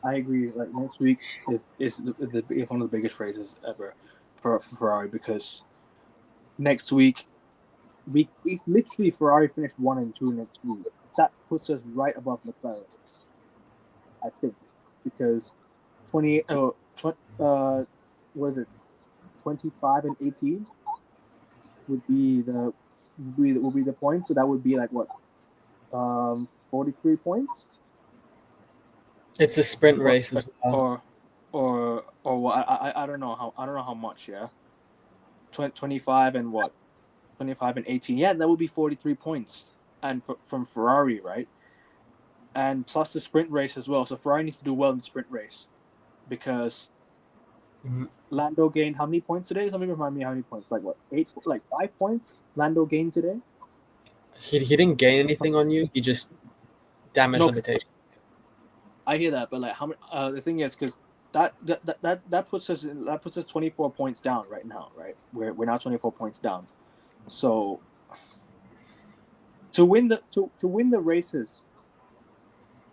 agree. Like next week is one of the biggest races ever for Ferrari, because next week we literally Ferrari finished 1 and 2 next week. That puts us right above McLaren, I think, because 25 and 18 would be the points. So that would be like what, 43 points.
It's a sprint race as well.
Or what? I don't know how much. Yeah, 25 and what? 25 and 18. Yeah, that would be 43 points, and from Ferrari, right? And plus the sprint race as well. So Ferrari needs to do well in the sprint race, because Lando gained how many points today? Somebody remind me how many points? Like what? 5 points Lando gained today?
He didn't gain anything on you. He just damage limitation.
I hear that, but like how many? The thing is, because that puts us 24 points down right now, right? We're now 24 points down. So to win the races,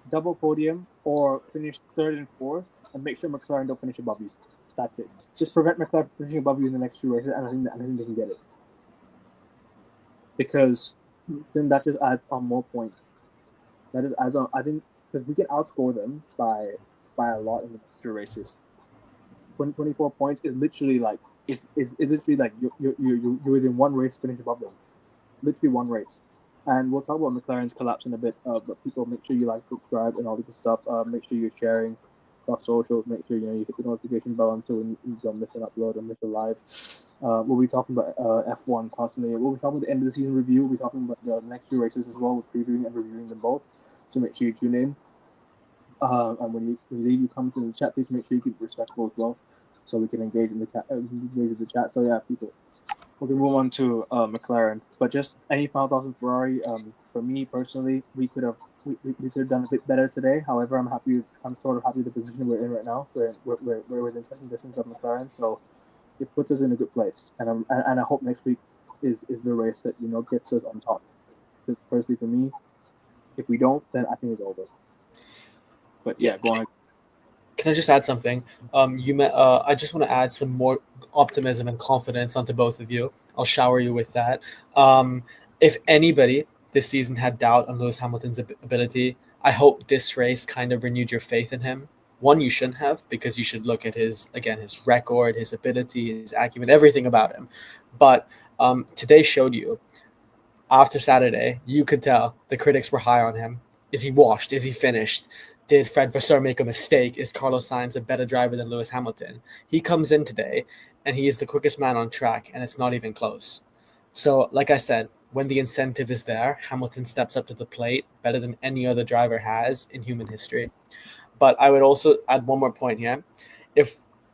double podium or finish third and fourth, and make sure McLaren don't finish above you. That's it. Just prevent McLaren finishing above you in the next 2 races, and I think they can get it. because then that just adds on more points. That just adds on. I think because we can outscore them by a lot in the major races. 24 points is literally like is literally like you're within one race finish above them. Literally one race. And we'll talk about McLaren's collapse in a bit. But people, make sure you like, subscribe, and all the good stuff. Make sure you're sharing across socials. Make sure you hit the notification bell so you don't miss an upload or miss a live. We'll be talking about F1 constantly. We'll be talking about the end of the season review. We'll be talking about the next two races as well. We're previewing and reviewing them both. So make sure you tune in. And when you leave, you come to the chat. Please make sure you keep it respectful as well, so we can engage in the chat. So yeah, people. We can move on to McLaren, but just any final thoughts on Ferrari? For me personally, we could have done a bit better today. However, I'm sort of happy with the position we're in right now. We're within second distance of McLaren, so it puts us in a good place. And I hope next week is the race that gets us on top. Because personally, for me, if we don't, then I think it's over. But yeah, go on.
Can I just add something? I just want to add some more optimism and confidence onto both of you. I'll shower you with that. If anybody this season had doubt on Lewis Hamilton's ability, I hope this race kind of renewed your faith in him. One, you shouldn't have, because you should look at his record, his ability, his acumen, everything about him. But today showed you, after Saturday, you could tell the critics were high on him. Is he washed? Is he finished? Did Fred Vasseur make a mistake? Is Carlos Sainz a better driver than Lewis Hamilton? He comes in today, and he is the quickest man on track, and it's not even close. So, like I said, when the incentive is there, Hamilton steps up to the plate better than any other driver has in human history. But I would also add one more point here.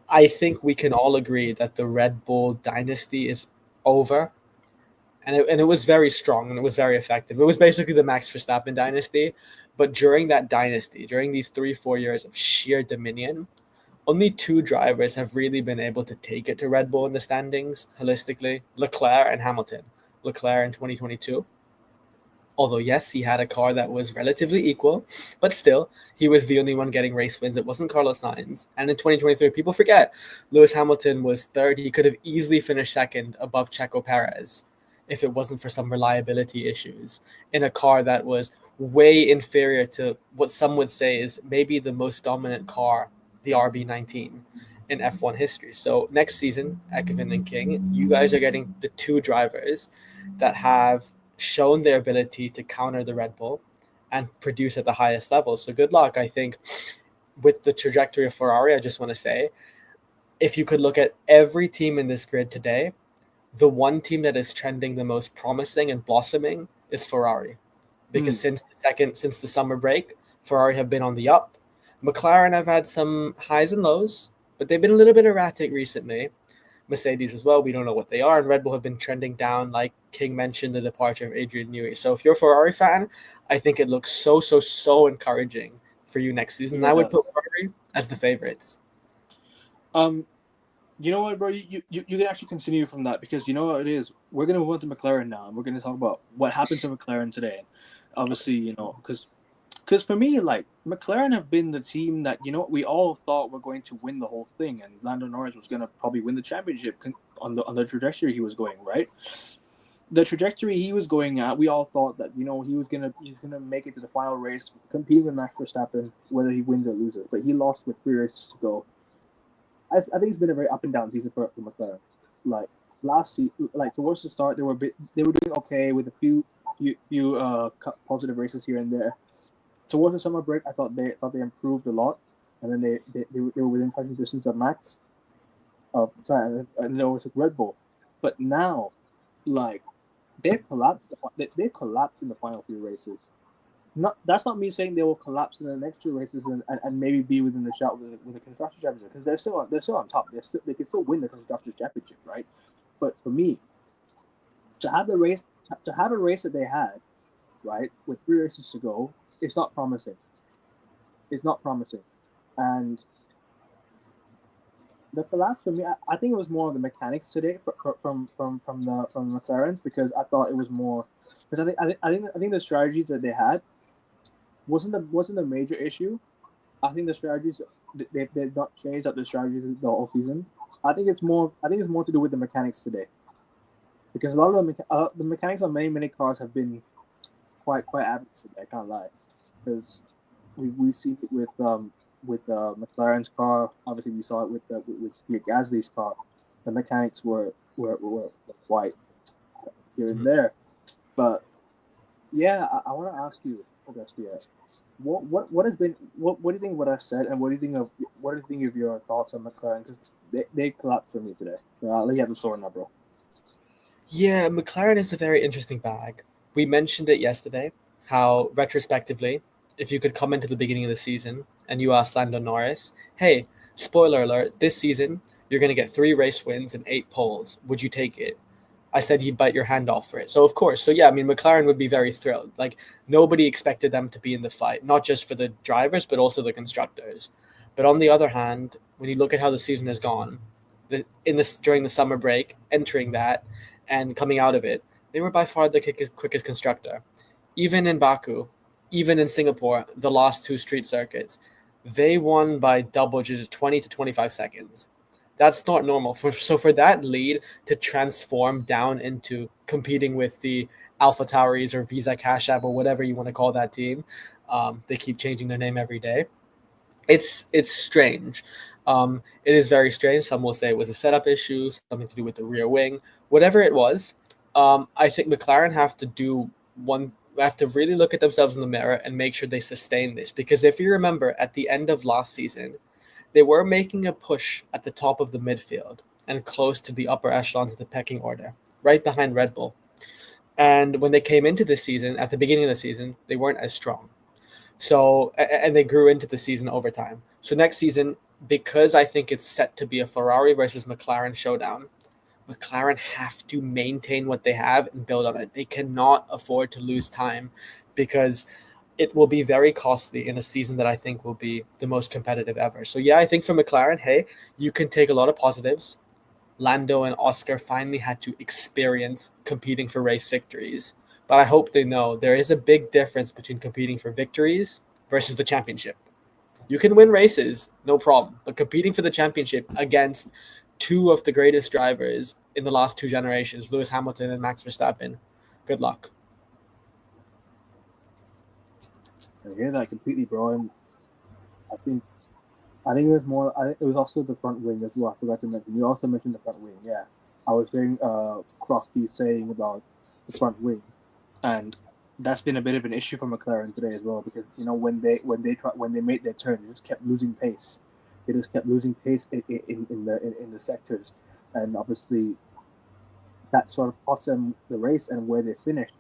I think we can all agree that the Red Bull dynasty is over, and it was very strong and it was very effective. It was basically the Max Verstappen dynasty. But during that dynasty, during these 3-4 years of sheer dominion, only two drivers have really been able to take it to Red Bull in the standings holistically: Leclerc and Hamilton. Leclerc in 2022. Although, yes, he had a car that was relatively equal, but still, he was the only one getting race wins. It wasn't Carlos Sainz. And in 2023, people forget, Lewis Hamilton was third. He could have easily finished second above Checo Perez if it wasn't for some reliability issues in a car that was way inferior to what some would say is maybe the most dominant car, the RB19, in F1 history. So next season, Ekvin and King, you guys are getting the two drivers that have shown their ability to counter the Red Bull and produce at the highest level. So good luck. I think with the trajectory of Ferrari, I just want to say, if you could look at every team in this grid today, the one team that is trending the most promising and blossoming is Ferrari. Because since the summer break, Ferrari have been on the up. McLaren have had some highs and lows, but they've been a little bit erratic recently. Mercedes as well, we don't know what they are, and Red Bull have been trending down, like King mentioned, the departure of Adrian Newey. So if you're a Ferrari fan, I think it looks so encouraging for you next season. Yeah. I would put Ferrari as the favorites.
You know what, bro? You can actually continue from that, because you know what it is. We're gonna move on to McLaren now, and we're gonna talk about what happened to McLaren today. Obviously, because for me, like, McLaren have been the team that we all thought were going to win the whole thing, and Lando Norris was gonna probably win the championship on the trajectory he was going, right? The trajectory he was going at, we all thought that he was gonna make it to the final race, competing with Max Verstappen, whether he wins or loses. But he lost with 3 races to go. I think it's been a very up and down season for McLaren. Like last season, like towards the start, they were doing okay with a few positive races here and there. Towards the summer break, I thought they improved a lot, and then they were within touching distance of Max, and they overtook Red Bull. But now, like, they've collapsed. They've collapsed in the final few races. That's not me saying they will collapse in the next 2 races and maybe be within the shout with the constructors championship, because they're still on top. They can still win the constructors championship, right? But for me, to have a race that they had, right, with 3 races to go, it's not promising. It's not promising, and the collapse for me, I think it was more of the mechanics today from the McLaren, because I thought it was more, because I think the strategies that they had wasn't a major issue. I think the strategies they've not changed up the strategies the whole season. I think it's more to do with the mechanics today, because a lot of the mechanics on many cars have been quite average today. I can't lie, because we've seen it with McLaren's car. Obviously, we saw it with Pierre Gasly's car. The mechanics were quite here and there, but yeah, I want to ask you, Augustia, what has been what do you think of what I said, and what do you think of your thoughts on McLaren? Because they collapsed for me today. I'll let you have the floor now, bro.
Yeah, McLaren is a very interesting bag. We mentioned it yesterday, how retrospectively, if you could come into the beginning of the season and you asked Lando Norris, hey, spoiler alert, this season you're going to get 3 race wins and 8 poles. Would you take it? I said he'd bite your hand off for it. So, of course. So, yeah, I mean, McLaren would be very thrilled. Like, nobody expected them to be in the fight, not just for the drivers, but also the constructors. But on the other hand, when you look at how the season has gone, during the summer break, entering that, and coming out of it, they were by far the quickest constructor. Even in Baku, even in Singapore, the last 2 street circuits, they won by double digits, 20 to 25 seconds. That's not normal. So for that lead to transform down into competing with the Alpha Tauris or Visa Cash App or whatever you want to call that team, they keep changing their name every day. It's strange. It is very strange. Some will say it was a setup issue, something to do with the rear wing, whatever it was. I think McLaren have to really look at themselves in the mirror and make sure they sustain this. Because if you remember, at the end of last season, they were making a push at the top of the midfield and close to the upper echelons of the pecking order, right behind Red Bull. And when they came into this season, at the beginning of the season, they weren't as strong. So, and they grew into the season over time. So next season, because I think it's set to be a Ferrari versus McLaren showdown, McLaren have to maintain what they have and build on it. They cannot afford to lose time, because it will be very costly in a season that I think will be the most competitive ever. So yeah, I think for McLaren, hey, you can take a lot of positives. Lando and Oscar finally had to experience competing for race victories. But I hope they know there is a big difference between competing for victories versus the championship. You can win races, no problem. But competing for the championship against 2 of the greatest drivers in the last 2 generations, Lewis Hamilton and Max Verstappen, good luck.
I hear that completely, bro. And I think it was more. It was also the front wing as well. I forgot to mention. You also mentioned the front wing. Yeah, I was hearing Crofty saying about the front wing, and that's been a bit of an issue for McLaren today as well, because when they made their turn, they just kept losing pace. They just kept losing pace in the sectors, and obviously that sort of cost them the race and where they finished.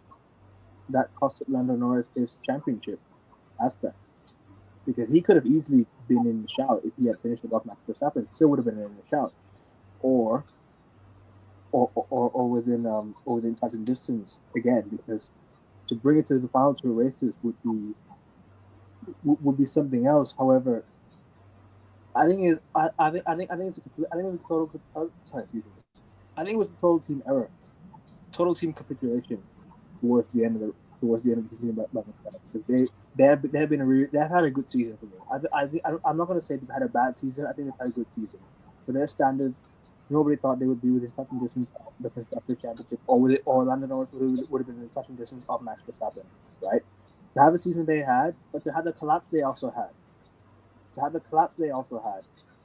That cost Lando Norris his championship aspect, because he could have easily been in the shout if he had finished above Max Verstappen. Still would have been in the shout, or within touching distance again, because to bring it to the final 2 races would be something else. However, I think it's a total. Sorry, excuse me. I think it was a total team error, total team capitulation towards the end of the season by McLaren, because they've had a good season for me. I'm not going to say they've had a bad season. I think they've had a good season for their standards. Nobody thought they would be within touching distance of the Constructors' Championship, or Lando Norris would have been in touching distance of Max Verstappen, right? To have a season they had, but to have the collapse they also had.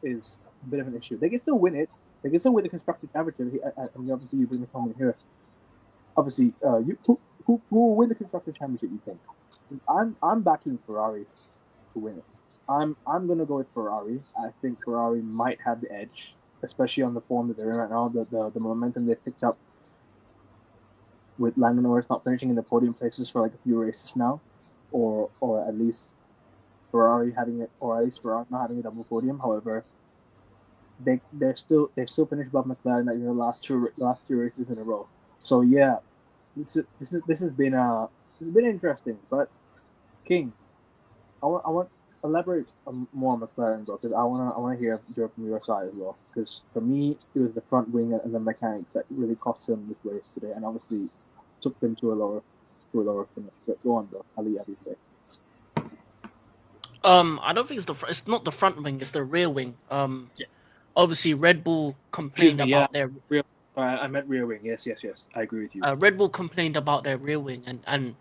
Is a bit of an issue. They can still win it. They can still win the Constructors' Championship. And obviously, you bring the comment here. Obviously, who will win the Constructors' Championship, you think? I'm backing Ferrari to win it. I'm gonna go with Ferrari. I think Ferrari might have the edge, especially on the form that they're in right now. The momentum they've picked up with Lando Norris not finishing in the podium places for like a few races now, or at least Ferrari Ferrari not having a double podium. However, they've still finished above McLaren in the last two races in a row. So yeah, this has been interesting. But King, I want elaborate more on McLaren, bro, because I want to hear from your side as well. Because for me, it was the front wing and the mechanics that really cost them this race today, and obviously took them to a lower finish. But go on, bro. I'll leave you say.
I don't think it's not the front wing, it's the rear wing. Obviously Red Bull complained about their
I meant rear wing. Yes. I agree with you.
Red Bull complained about their rear wing, and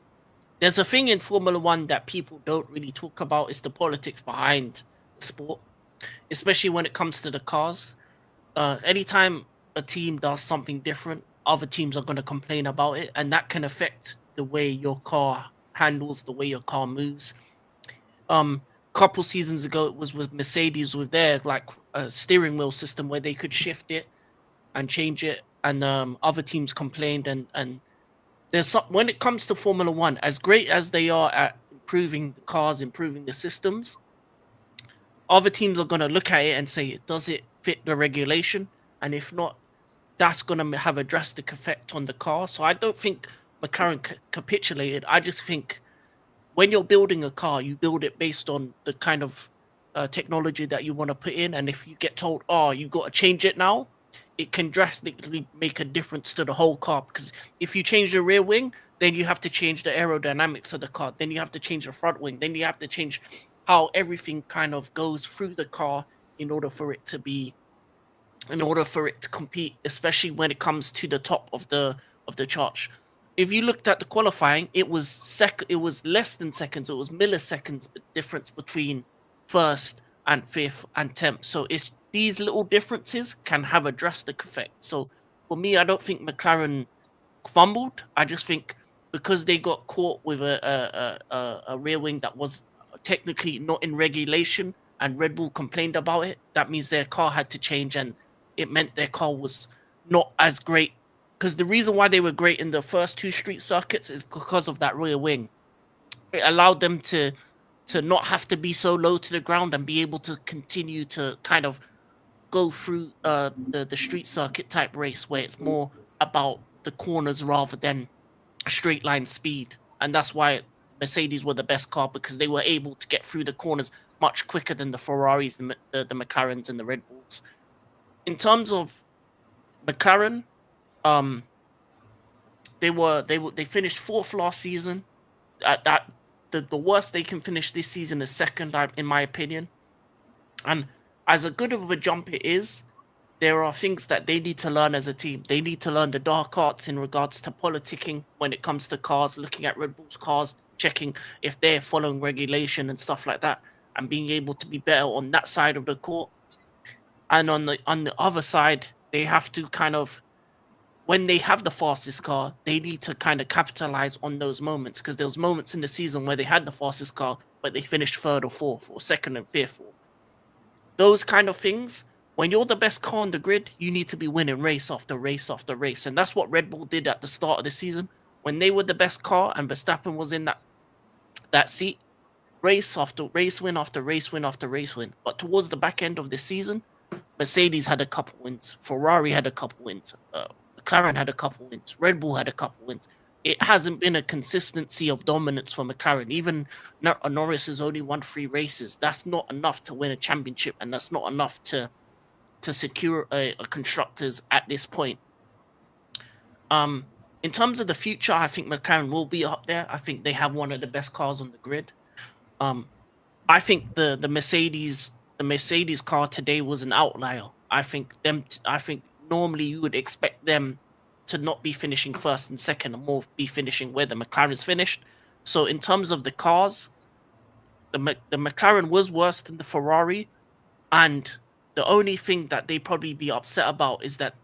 there's a thing in Formula One that people don't really talk about. Is the politics behind the sport, especially when it comes to the cars. Anytime a team does something different, other teams are going to complain about it, and that can affect the way your car handles, the way your car moves. Couple seasons ago, it was with Mercedes with their like steering wheel system where they could shift it and change it, and other teams complained. And there's some, when it comes to Formula One, as great as they are at improving the cars, improving the systems, other teams are going to look at it and say, does it fit the regulation? And if not, that's going to have a drastic effect on the car. So I don't think McLaren capitulated. I just think when you're building a car, you build it based on the kind of technology that you want to put in. And if you get told, oh, you've got to change it now, it can drastically make a difference to the whole car. Because if you change the rear wing, then you have to change the aerodynamics of the car. Then you have to change the front wing. Then you have to change how everything kind of goes through the car in order for it to compete, especially when it comes to the top of the chart. If you looked at the qualifying, it was less than seconds, it was milliseconds difference between first and fifth and 10th. So it's these little differences can have a drastic effect. So for me, I don't think McLaren fumbled. I just think because they got caught with a rear wing that was technically not in regulation and Red Bull complained about it, that means their car had to change, and it meant their car was not as great. Because the reason why they were great in the first two street circuits is because of that rear wing. It allowed them to not have to be so low to the ground and be able to continue to kind of go through the street circuit type race where it's more about the corners rather than straight line speed. And that's why Mercedes were the best car, because they were able to get through the corners much quicker than the Ferraris, the McLarens, and the Red Bulls. In terms of McLaren, they finished fourth last season. The worst they can finish this season is second, in my opinion. And as a good of a jump it is, there are things that they need to learn as a team. They need to learn the dark arts in regards to politicking when it comes to cars, looking at Red Bull's cars, checking if they're following regulation and stuff like that, and being able to be better on that side of the court. And on the other side, they have to kind of, when they have the fastest car, they need to kind of capitalize on those moments, because there was moments in the season where they had the fastest car, but they finished third or fourth or second and fifth. Or those kind of things. When you're the best car on the grid, you need to be winning race after race after race. And that's what Red Bull did at the start of the season. When they were the best car and Verstappen was in that seat, race after race win after race win after race win. But towards the back end of the season, Mercedes had a couple wins. Ferrari had a couple wins. McLaren had a couple wins. Red Bull had a couple wins. It hasn't been a consistency of dominance for McLaren. Even Norris has only won 3 races. That's not enough to win a championship, and that's not enough to secure a constructors at this point. In terms of the future, I think McLaren will be up there. I think they have one of the best cars on the grid. I think the Mercedes car today was an outlier. I think normally you would expect them to not be finishing first and second, and more be finishing where the McLaren's finished. So in terms of the cars, the McLaren was worse than the Ferrari, and the only thing that they probably be upset about is that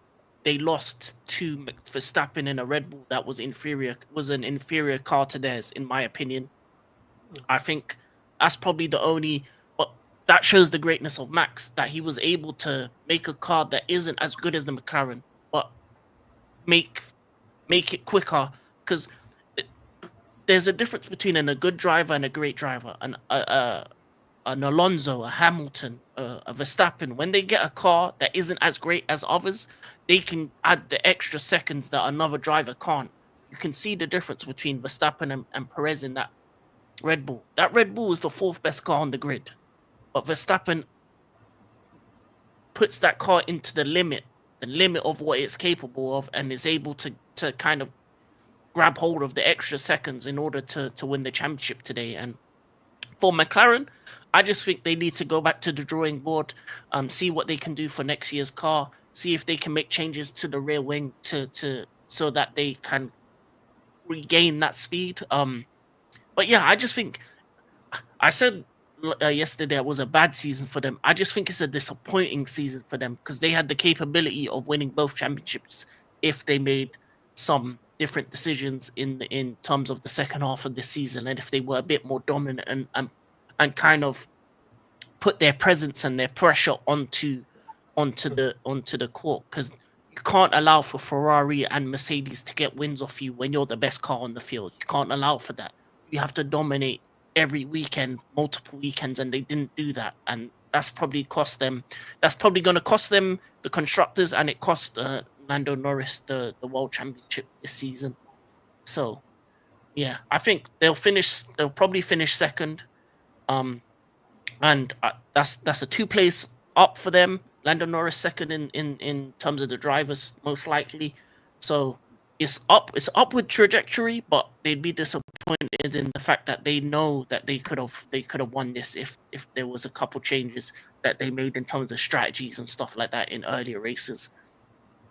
they lost to Verstappen in a Red Bull that was an inferior car to theirs, in my opinion. I think that's probably the only, but that shows the greatness of Max, that he was able to make a car that isn't as good as the McLaren, but make it quicker, because there's a difference between a good driver and a great driver. An Alonso, a Hamilton, a Verstappen, when they get a car that isn't as great as others, they can add the extra seconds that another driver can't. You can see the difference between Verstappen and Perez in that Red Bull. That Red Bull is the 4th best car on the grid, but Verstappen puts that car into the limit of what it's capable of, and is able to kind of grab hold of the extra seconds in order to win the championship today. And for McLaren, I just think they need to go back to the drawing board, see what they can do for next year's car, see if they can make changes to the rear wing to so that they can regain that speed. But yeah, I just think I said yesterday it was a bad season for them. I just think it's a disappointing season for them because they had the capability of winning both championships if they made some different decisions in terms of the second half of the season, and if they were a bit more dominant and kind of put their presence and their pressure onto the court, because you can't allow for Ferrari and Mercedes to get wins off you when you're the best car on the field. You can't allow for that. You have to dominate every weekend, multiple weekends, and they didn't do that. And that's probably cost them. That's probably going to cost them the constructors, and it cost Lando Norris the world championship this season. So, yeah, I think they'll probably finish second. And that's a 2 place up for them. Lando Norris second in terms of the drivers, most likely. So it's upward trajectory, but they'd be disappointed in the fact that they know that they could have won this if there was a couple changes that they made in terms of strategies and stuff like that in earlier races.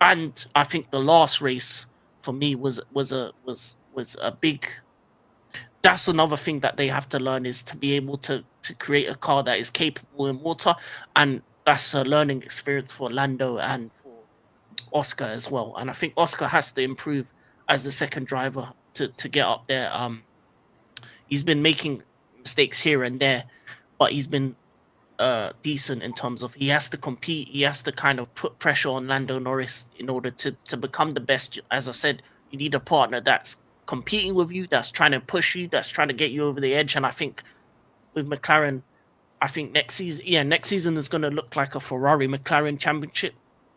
And I think the last race for me was a big. That's another thing that they have to learn, is to be able to create a car that is capable in water, and that's a learning experience for Lando and for Oscar as well. And I think Oscar has to improve as the second driver to get up there. He's been making mistakes here and there, but he's been decent in terms of he has to compete. He has to kind of put pressure on Lando Norris in order to become the best. As I said, you need a partner that's competing with you, that's trying to push you, that's trying to get you over the edge. And I think with McLaren, I think next season is going to look like a Ferrari McLaren championship,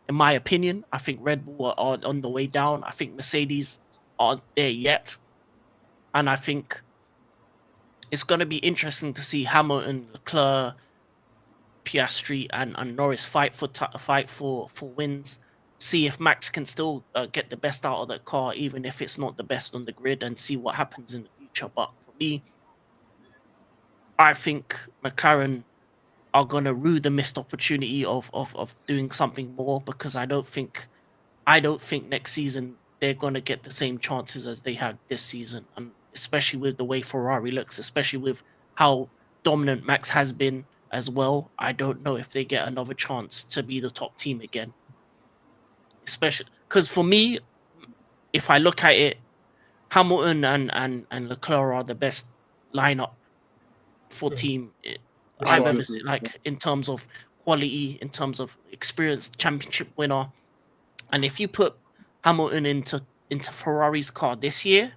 in my opinion. I think Red Bull are on the way down. I think Mercedes aren't there yet, and I think it's going to be interesting to see Hamilton, Leclerc, Piastri, and Norris fight for wins. See if Max can still get the best out of that car, even if it's not the best on the grid, and see what happens in the future. But for me, I think McLaren are going to rue the missed opportunity of doing something more, because I don't think next season they're going to get the same chances as they had this season, and especially with the way Ferrari looks, especially with how dominant Max has been as well. I don't know if they get another chance to be the top team again. Especially because for me, if I look at it, Hamilton and Leclerc are the best lineup for team I've ever seen, like in terms of quality, in terms of experienced championship winner. And if you put Hamilton into Ferrari's car this year,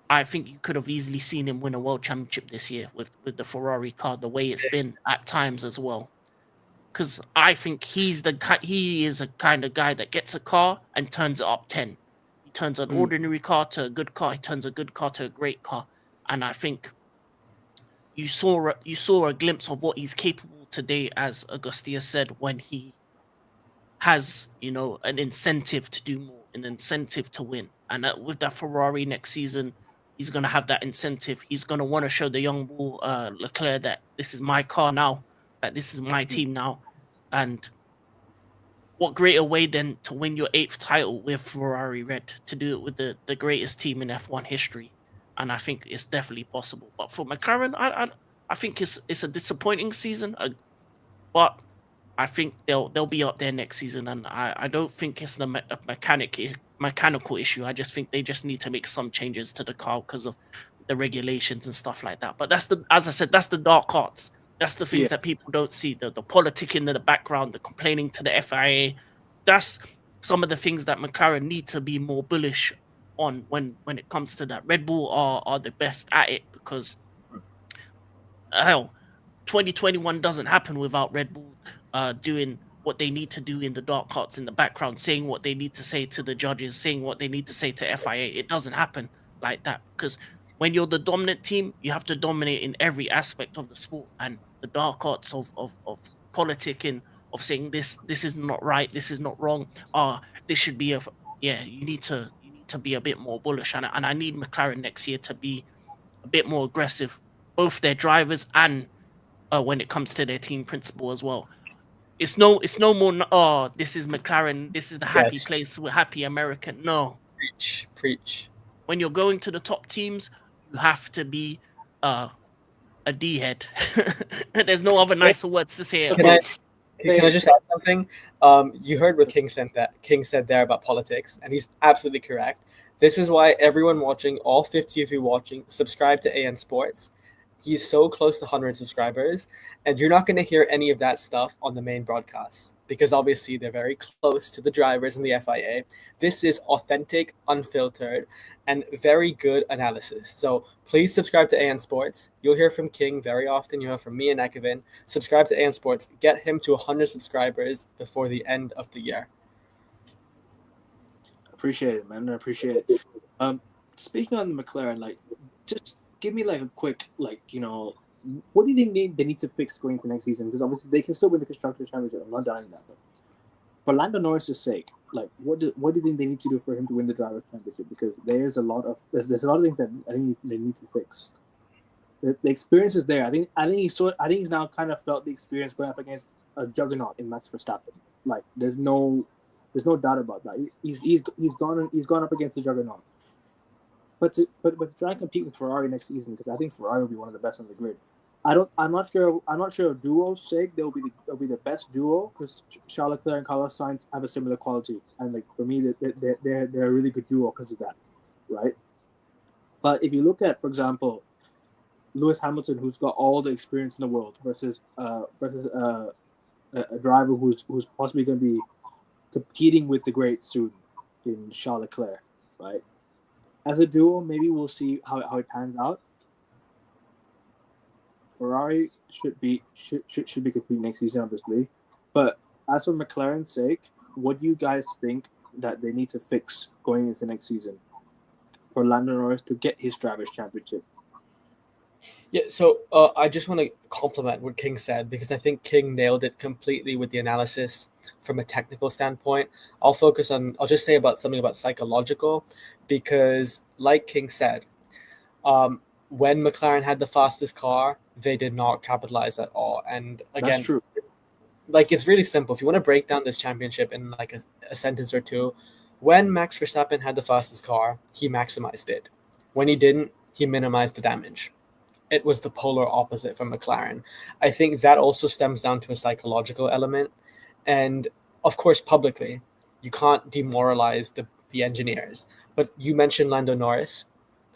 I think you could have easily seen him win a world championship this year with the Ferrari car, the way it's been at times as well. Because I think he is a kind of guy that gets a car and turns it up 10. He turns an ordinary car to a good car. He turns a good car to a great car. And I think you saw a glimpse of what he's capable today, as Augustia said, when he has, an incentive to do more, an incentive to win. And with that Ferrari next season, he's going to have that incentive. He's going to want to show the young bull Leclerc that this is my car now, that this is my team now. And what greater way than to win your 8th title with Ferrari Red, to do it with the greatest team in F1 history. And I think it's definitely possible. But for McLaren, I think it's a disappointing season. But I think they'll be up there next season. And I don't think it's the mechanical issue. I just think they just need to make some changes to the car because of the regulations and stuff like that. But as I said, that's the dark arts. That's the things that people don't see, the politicking in the background, the complaining to the FIA. That's some of the things that McLaren need to be more bullish on when it comes to that. Red Bull are the best at it, because 2021 doesn't happen without Red Bull doing what they need to do in the dark arts in the background, saying what they need to say to the judges, saying what they need to say to FIA. It doesn't happen like that, because when you're the dominant team, you have to dominate in every aspect of the sport. And the dark arts of politicking, of saying this is not right, this is not wrong, this should be you need to be a bit more bullish. And I need McLaren next year to be a bit more aggressive, both their drivers and when it comes to their team principal as well. It's no more. Oh, this is McLaren. This is the happy
Yes.
place. We're happy American. No,
Preach.
when you're going to the top teams, you have to be a D head. There's no other nicer words to say it.
Can I just add something? You heard what King said there about politics, and he's absolutely correct. This is why everyone watching, all 50 of you watching, subscribe to AN Sports. He's so close to 100 subscribers, and you're not going to hear any of that stuff on the main broadcasts because obviously they're very close to the drivers and the FIA. This is authentic, unfiltered, and very good analysis. So please subscribe to AN Sports. You'll hear from King very often. You'll hear from me and Ekevin. Subscribe to AN Sports. Get him to 100 subscribers before the end of the year.
Appreciate it, man. I appreciate it. Speaking on the McLaren, like, just give me like a quick, like, what do you think they need to fix going for next season? Because obviously they can still win the constructors championship. I'm not doubting that, but for Lando Norris's sake, like, what do you think they need to do for him to win the drivers' championship? Because there's a lot of things that I think they need to fix. The experience is there. I think he's now kind of felt the experience going up against a juggernaut in Max Verstappen. Like, there's no doubt about that. He's gone up against the juggernaut. But to try and compete with Ferrari next season, because I think Ferrari will be one of the best on the grid. I'm not sure of duo's sake they'll be the best duo, because Charles Leclerc and Carlos Sainz have a similar quality, and like for me they're a really good duo because of that, right? But if you look at, for example, Lewis Hamilton, who's got all the experience in the world, versus a driver who's possibly going to be competing with the greats soon in Charles Leclerc, right? As a duo, maybe we'll see how it pans out. Ferrari should be competing next season, obviously. But as for McLaren's sake, what do you guys think that they need to fix going into next season for Lando Norris to get his drivers' championship?
Yeah, so I just want to compliment what King said, because I think King nailed it completely with the analysis from a technical standpoint. I'll just say something about psychological, because like King said, when McLaren had the fastest car, they did not capitalize at all. And again,
that's true.
Like, it's really simple. If you want to break down this championship in like a sentence or two, when Max Verstappen had the fastest car, he maximized it. When he didn't, he minimized the damage. It was the polar opposite from McLaren. I think that also stems down to a psychological element. And of course, publicly, you can't demoralize the engineers. But you mentioned Lando Norris.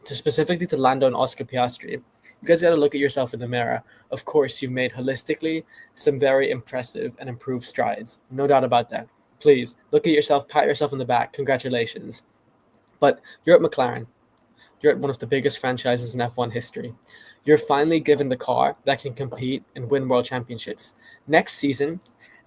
Specifically to Lando and Oscar Piastri, you guys got to look at yourself in the mirror. Of course, you've made holistically some very impressive and improved strides. No doubt about that. Please look at yourself, pat yourself on the back. Congratulations. But you're at McLaren. You're at one of the biggest franchises in F1 history. You're finally given the car that can compete and win world championships. Next season,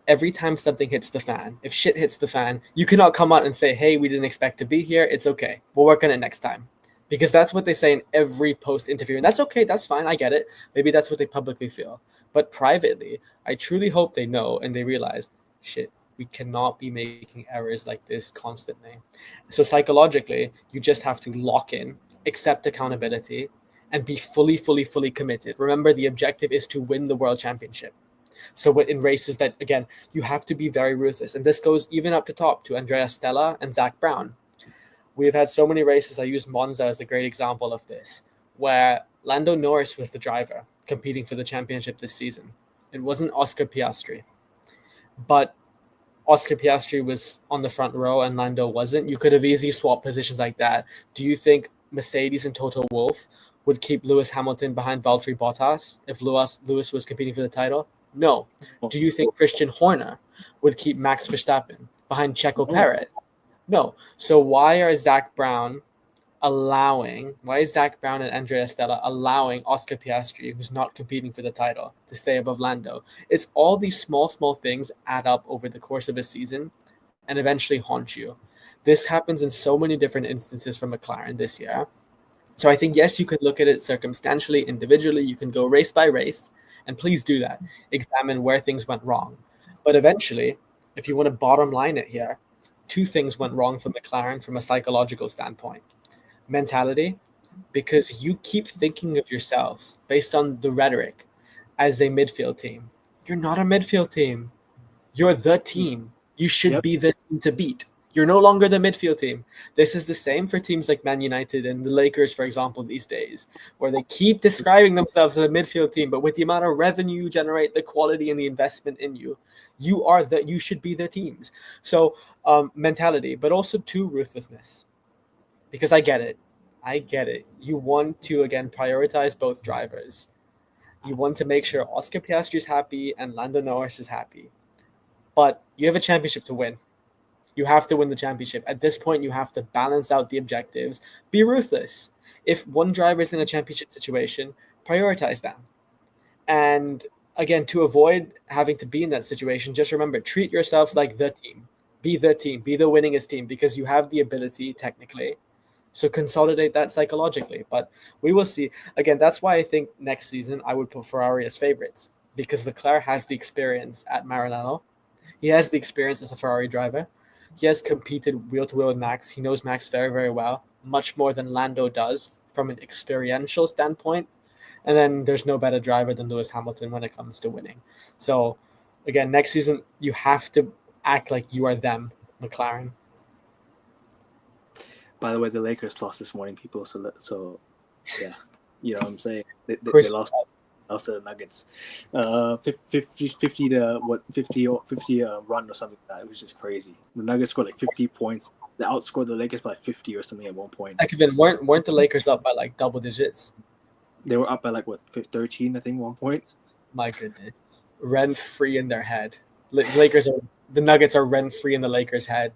every time something hits the fan, if shit hits the fan, you cannot come out and say, hey, we didn't expect to be here. It's okay. We'll work on it next time. Because that's what they say in every post interview. And that's okay. That's fine. I get it. Maybe that's what they publicly feel. But privately, I truly hope they know and they realize, shit, we cannot be making errors like this constantly. So psychologically, you just have to lock in, accept accountability, and be fully committed. Remember, the objective is to win the world championship. So in races that, again, you have to be very ruthless. And this goes even up to top to Andrea Stella and Zach Brown. We've had so many races. I use Monza as a great example of this, where Lando Norris was the driver competing for the championship this season. It wasn't Oscar Piastri. But Oscar Piastri was on the front row and Lando wasn't. You could have easily swapped positions like that. Do you think Mercedes and Toto Wolff would keep Lewis Hamilton behind Valtteri Bottas if Lewis was competing for the title? No. Do you think Christian Horner would keep Max Verstappen behind Checo Perez? No. So why is Zach Brown and Andrea Stella allowing Oscar Piastri, who's not competing for the title, to stay above Lando? It's all these small things add up over the course of a season and eventually haunt you. This happens in so many different instances from McLaren this year. So I think, yes, you can look at it circumstantially, individually. You can go race by race, and please do that. Examine where things went wrong. But eventually, if you want to bottom line it here, two things went wrong for McLaren from a psychological standpoint. Mentality, because you keep thinking of yourselves based on the rhetoric as a midfield team. You're not a midfield team. You're the team. You should
Yep.
be the team to beat. You're no longer the midfield team. This is the same for teams like Man United and the Lakers, for example, these days, where they keep describing themselves as a midfield team, but with the amount of revenue you generate, the quality and the investment in you, you should be their teams. So mentality, but also too ruthlessness. Because I get it. You want to again prioritize both drivers. You want to make sure Oscar Piastri is happy and Lando Norris is happy. But you have a championship to win. You have to win the championship. At this point, you have to balance out the objectives. Be ruthless. If one driver is in a championship situation, prioritize them. And again, to avoid having to be in that situation, just remember, treat yourselves like the team. Be the team. Be the winningest team because you have the ability technically. So consolidate that psychologically. But we will see. Again, that's why I think next season I would put Ferrari as favorites because Leclerc has the experience at Maranello. He has the experience as a Ferrari driver. He has competed wheel to wheel with Max. He knows Max very, very well, much more than Lando does from an experiential standpoint. And then there's no better driver than Lewis Hamilton when it comes to winning. So, again, next season, you have to act like you are them, McLaren.
By the way, the Lakers lost this morning, people. So yeah, you know what I'm saying. They lost to the Nuggets, 50 to what 50 run or something like that. It was just crazy. The Nuggets scored like 50 points. They outscored the Lakers by like 50 or something at one point.
Kevin, weren't the Lakers up by like double digits?
They were up by like what 13, I think, 1 point.
My goodness, rent free in their head. The Nuggets are rent free in the Lakers' head.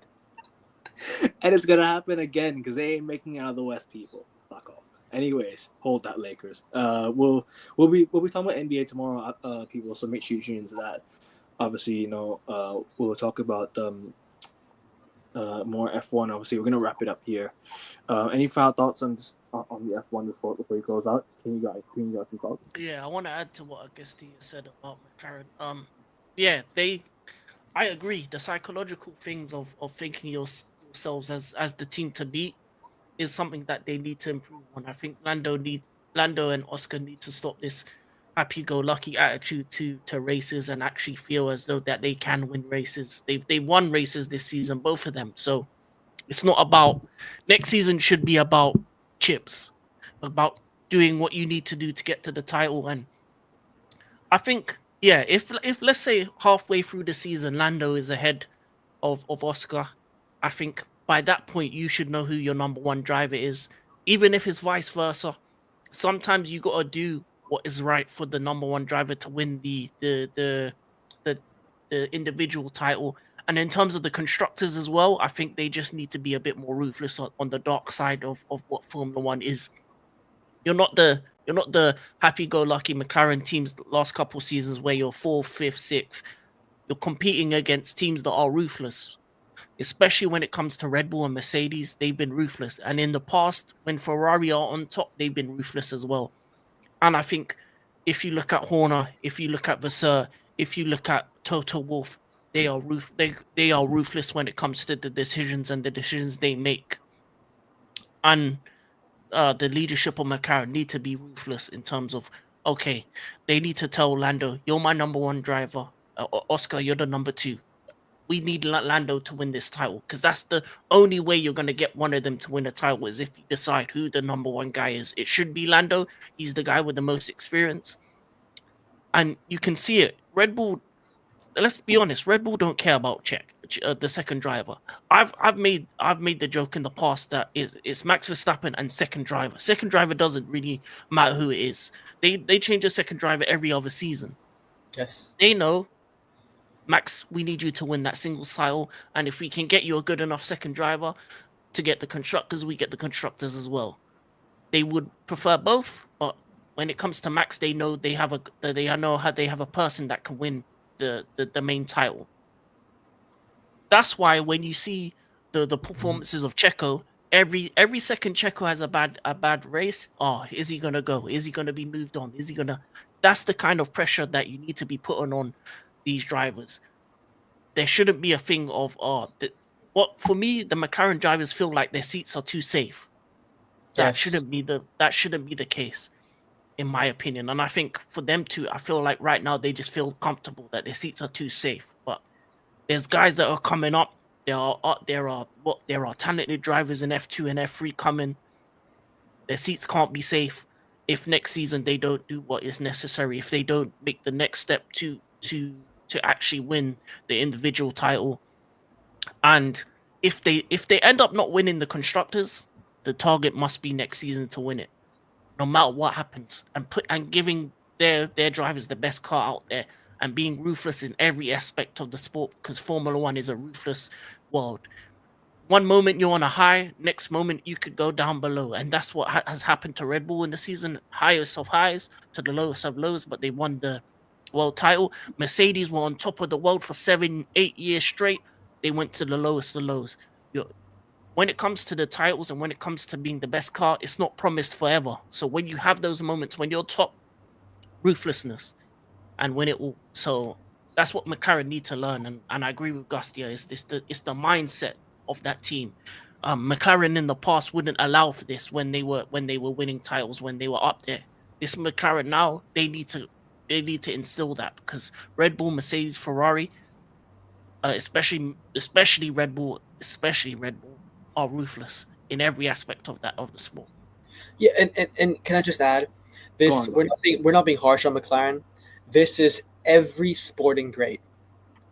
And it's gonna happen again because they ain't making it out of the West, people. Fuck off. Anyways, hold that, Lakers. We'll be talking about NBA tomorrow, people. So make sure you tune into that. Obviously, we'll talk about more F1. Obviously, we're gonna wrap it up here. Any final thoughts on the F1 before you close out? Can you guys some thoughts?
Yeah, I want to add to what Agustia said about McLaren. I agree. The psychological things of thinking yourselves as the team to beat is something that they need to improve on. I think Lando and Oscar need to stop this happy-go-lucky attitude to races and actually feel as though that they can win races. They won races this season, both of them. So it's not about next season should be about chips, about doing what you need to do to get to the title. And I think, yeah, if let's say halfway through the season Lando is ahead of Oscar, I think by that point you should know who your number one driver is. Even if it's vice versa, sometimes you gotta do what is right for the number one driver to win the individual title. And in terms of the constructors as well, I think they just need to be a bit more ruthless on the dark side of what Formula One is. You're not the happy-go-lucky McLaren teams the last couple seasons where you're 4th, 5th, 6th. You're competing against teams that are ruthless, especially when it comes to Red Bull and Mercedes. They've been ruthless, and in the past, when Ferrari are on top, they've been ruthless as well. And I think if you look at Horner, if you look at Vasseur, if you look at Toto Wolff, they are ruthless when it comes to the decisions they make. And the leadership of McLaren need to be ruthless in terms of, okay, they need to tell Lando, you're my number one driver. Oscar, you're the number two. We need Lando to win this title because that's the only way you're going to get one of them to win a title is if you decide who the number one guy is. It should be Lando. He's the guy with the most experience. And you can see it. Red Bull, let's be honest, Red Bull don't care about the second driver. I've made the joke in the past that it's Max Verstappen and second driver. Second driver doesn't really matter who it is. They change the second driver every other season.
Yes.
They know, Max, we need you to win that singles title, and if we can get you a good enough second driver to get the constructors, we get the constructors as well. They would prefer both, but when it comes to Max, they know they have a person that can win the main title. That's why when you see the performances of Checo, every second Checo has a bad race. Oh, is he gonna go? Is he gonna be moved on? Is he gonna? That's the kind of pressure that you need to be putting on these drivers. There shouldn't be a thing of what for me the McLaren drivers feel like their seats are too safe. That shouldn't be the case, in my opinion. And I think for them to, I feel like right now they just feel comfortable that their seats are too safe. But There's guys that are coming up. There are talented drivers in F2 and F3 coming. Their seats can't be safe if next season they don't do what is necessary. If they don't make the next step to actually win the individual title, and if they end up not winning the constructors, the target must be next season to win it, no matter what happens, and giving their drivers the best car out there and being ruthless in every aspect of the sport, because Formula One is a ruthless world. One moment you're on a high, next moment you could go down below, and that's what has happened to Red Bull in the season. Highest of highs to the lowest of lows, but they won the world title. Mercedes were on top of the world for 7-8 years straight. They went to the lowest of lows. When it comes to the titles and when it comes to being the best car, it's not promised forever. So when you have those moments when you're top, ruthlessness, and when it will. So that's what McLaren need to learn, and I agree with Gustia. It's the mindset of that team. McLaren in the past wouldn't allow for this when they were winning titles, when they were up there. This McLaren now, they need to instill that, because Red Bull, Mercedes, Ferrari, especially Red Bull, are ruthless in every aspect of the sport.
Yeah, and can I just add, this we're not being harsh on McLaren. This is every sporting great,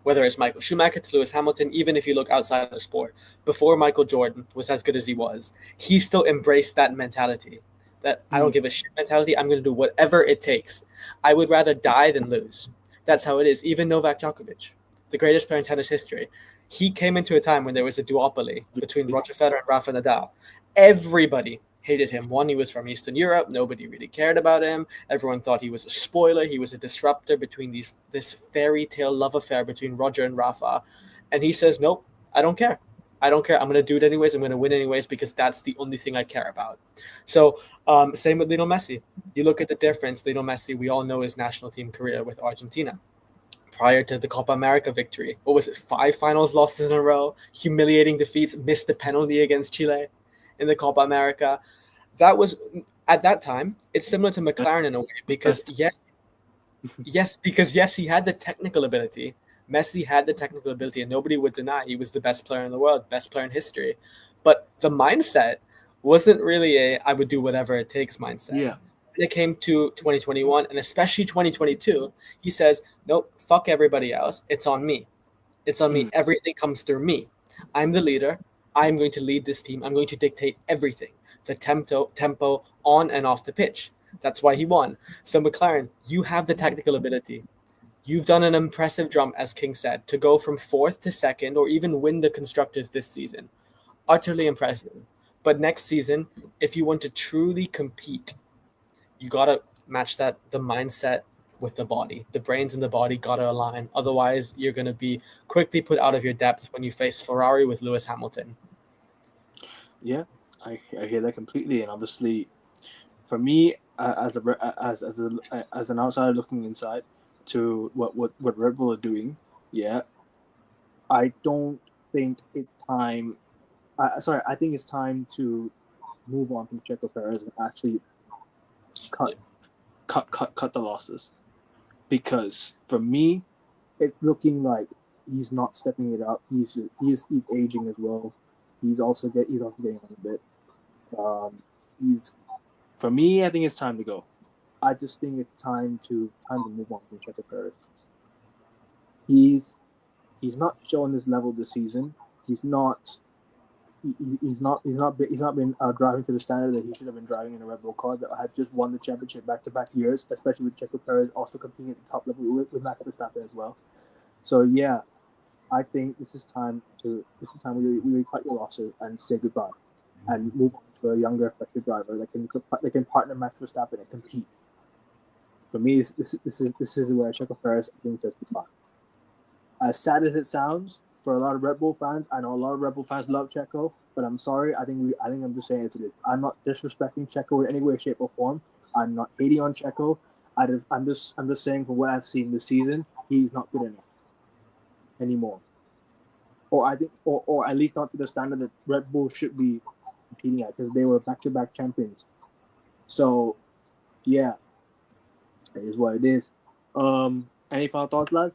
whether it's Michael Schumacher to Lewis Hamilton, even if you look outside of the sport. Before Michael Jordan was as good as he was, he still embraced that mentality, that I don't give a shit mentality. I'm going to do whatever it takes. I would rather die than lose. That's how it is. Even Novak Djokovic, the greatest player in tennis history, he came into a time when there was a duopoly between Roger Federer and Rafa Nadal. Everybody hated him. One, he was from Eastern Europe. Nobody really cared about him. Everyone thought he was a spoiler. He was a disruptor between this fairy tale love affair between Roger and Rafa. And he says, nope, I don't care. I don't care. I'm going to do it anyways. I'm going to win anyways, because that's the only thing I care about. So same with Lionel Messi. You look at the difference. Lionel Messi, we all know his national team career with Argentina. Prior to the Copa America victory, what was it, 5 finals losses in a row, humiliating defeats, missed the penalty against Chile in the Copa America. That was, at that time, it's similar to McLaren in a way, because yes, he had the technical ability. Messi had the technical ability, and nobody would deny he was the best player in the world, best player in history. But the mindset wasn't really I would do whatever it takes mindset.
Yeah.
When it came to 2021, and especially 2022, he says, nope, fuck everybody else. It's on me. It's on me. Everything comes through me. I'm the leader. I'm going to lead this team. I'm going to dictate everything. The tempo on and off the pitch. That's why he won. So McLaren, you have the technical ability. You've done an impressive jump, as King said, to go from 4th to 2nd, or even win the constructors this season. Utterly impressive. But next season, if you want to truly compete, you got to match the mindset with the body. The brains and the body got to align. Otherwise, you're going to be quickly put out of your depth when you face Ferrari with Lewis Hamilton.
Yeah, I hear that completely. And obviously, for me, as an outsider looking inside to what Red Bull are doing, I don't think it's time. I think it's time to move on from Checo Perez and actually cut the losses, because for me, it's looking like he's not stepping it up. He's aging as well. He's also getting on a bit. For me, I think it's time to go. I just think it's time to move on from Checo Perez. He's not showing this level this season. He's not been driving to the standard that he should have been driving in a Red Bull car that had just won the championship back-to-back years, especially with Checo Perez also competing at the top level with Max Verstappen as well. So yeah, I think this is time we really cut your losses and say goodbye and move on to a younger, fresher driver that can partner Max Verstappen and compete. For me, this is where Checo Perez, I think, says goodbye. As sad as it sounds for a lot of Red Bull fans, I know a lot of Red Bull fans love Checo, but I'm sorry. I think I'm just saying it is. I'm not disrespecting Checo in any way, shape, or form. I'm not hating on Checo. I'm just saying, from what I've seen this season, he's not good enough anymore. Or I think, or at least not to the standard that Red Bull should be competing at, because they were back-to-back champions. So, yeah, it is what it is. Any final thoughts, lad?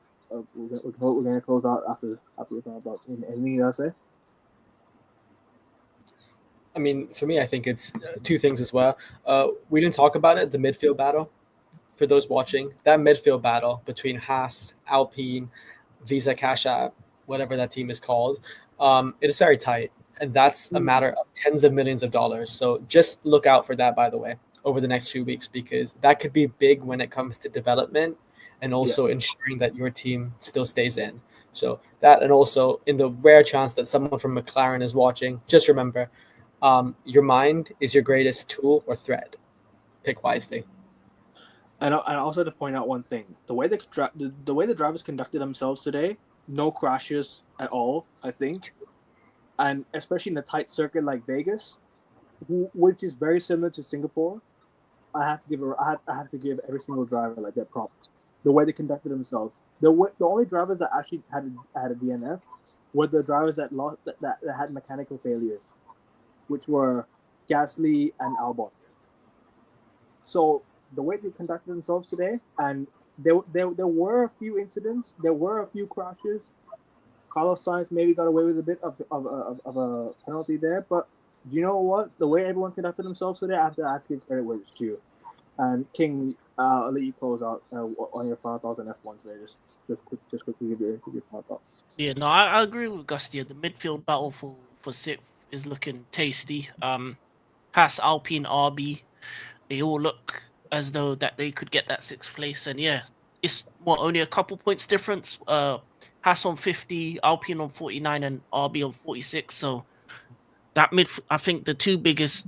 we're gonna close out after the final thoughts. Anything you gotta say?
I mean, for me, I think it's two things as well. We didn't talk about it, the midfield battle. For those watching, that midfield battle between Haas, Alpine, Visa Cash App, whatever that team is called, it is very tight. And that's a matter of tens of millions of dollars. So just look out for that, by the way, over the next few weeks, because that could be big when it comes to development and also ensuring that your team still stays in. So that, and also in the rare chance that someone from McLaren is watching, just remember, your mind is your greatest tool or thread. Pick wisely.
And also to point out one thing: the way the drivers conducted themselves today, no crashes at all, I think, and especially in a tight circuit like Vegas, which is very similar to Singapore. I have to give every single driver like their props. The way they conducted themselves. The only drivers that actually had a DNF were the drivers that had mechanical failures, which were Gasly and Albon. So the way they conducted themselves today, and there were a few incidents, there were a few crashes. Carlos Sainz maybe got away with a bit of a penalty there, but you know what? The way everyone conducted themselves today, I have to give credit where it's due. And King, I'll let you close out on your final thoughts on F1 today. Just quickly give your final thoughts.
Yeah, no, I agree with Gustia. The midfield battle for sixth is looking tasty. Haas, Alpine, RB, they all look as though that they could get that sixth place. And yeah, it's only a couple points difference. Haas on 50, Alpine on 49, and RB on 46. So that I think the two biggest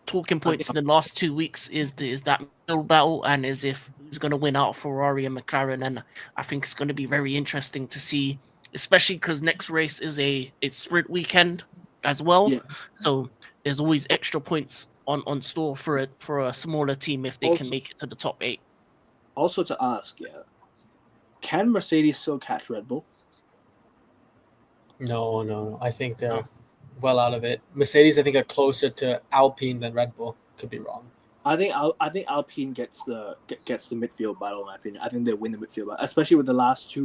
talking points in the last 2 weeks is that middle battle, and is if who's going to win out, Ferrari and McLaren. And I think it's going to be very interesting to see, especially because next race is it's sprint weekend as well.
Yeah.
So there's always extra points on store for a smaller team if they can make it to the top 8.
Also to ask, can Mercedes still catch Red Bull?
No. I think they're well out of it. Mercedes, I think, are closer to Alpine than Red Bull. Could be wrong.
I think Alpine gets the midfield battle. In my opinion, I think they win the midfield battle, especially with the last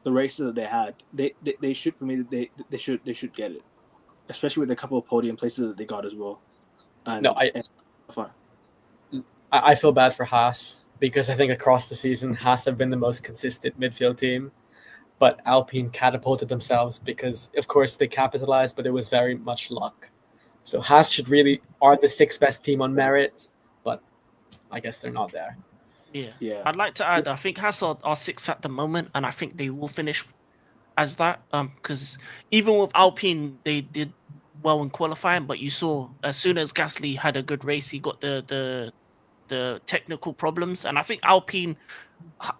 the races that they had. They should, for me, they should get it, especially with a couple of podium places that they got as well.
I feel bad for Haas because I think across the season Haas have been the most consistent midfield team. But Alpine catapulted themselves because, of course, they capitalized, but it was very much luck. So Haas are the sixth best team on merit, but I guess they're not there.
Yeah. I'd like to add, I think Haas are sixth at the moment, and I think they will finish as that. Because even with Alpine, they did well in qualifying, but you saw as soon as Gasly had a good race, he got the technical problems, and I think Alpine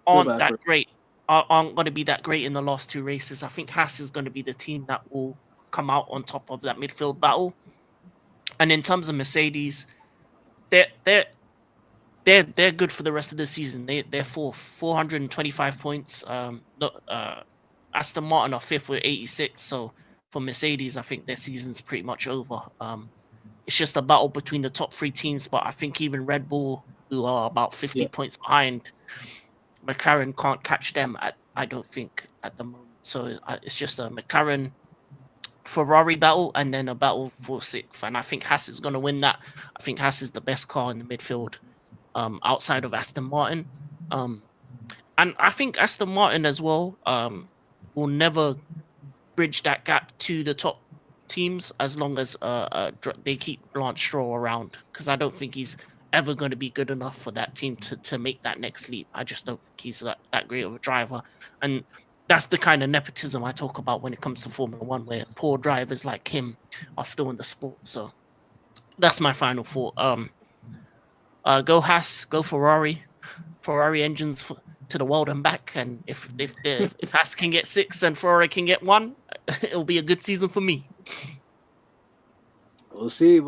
aren't that great. Aren't going to be that great in the last 2 races. I think Haas is going to be the team that will come out on top of that midfield battle. And in terms of Mercedes, they're good for the rest of the season. They're 425 points. Aston Martin are 5th with 86. So for Mercedes, I think their season's pretty much over. It's just a battle between the top 3 teams, but I think even Red Bull, who are about 50 points behind, McLaren can't catch them, I don't think, at the moment. So it's just a McLaren Ferrari battle and then a battle for 6th. And I think Haas is going to win that. I think Haas is the best car in the midfield outside of Aston Martin. And I think Aston Martin as well will never bridge that gap to the top teams as long as they keep Lance Stroll around, because I don't think he's ever going to be good enough for that team to make that next leap. I just don't think he's that great of a driver. And that's the kind of nepotism I talk about when it comes to Formula One, where poor drivers like him are still in the sport. So that's my final thought. Go Haas, go Ferrari engines to the world and back. And if Haas can get 6 and Ferrari can get 1, it'll be a good season for me.
We'll see.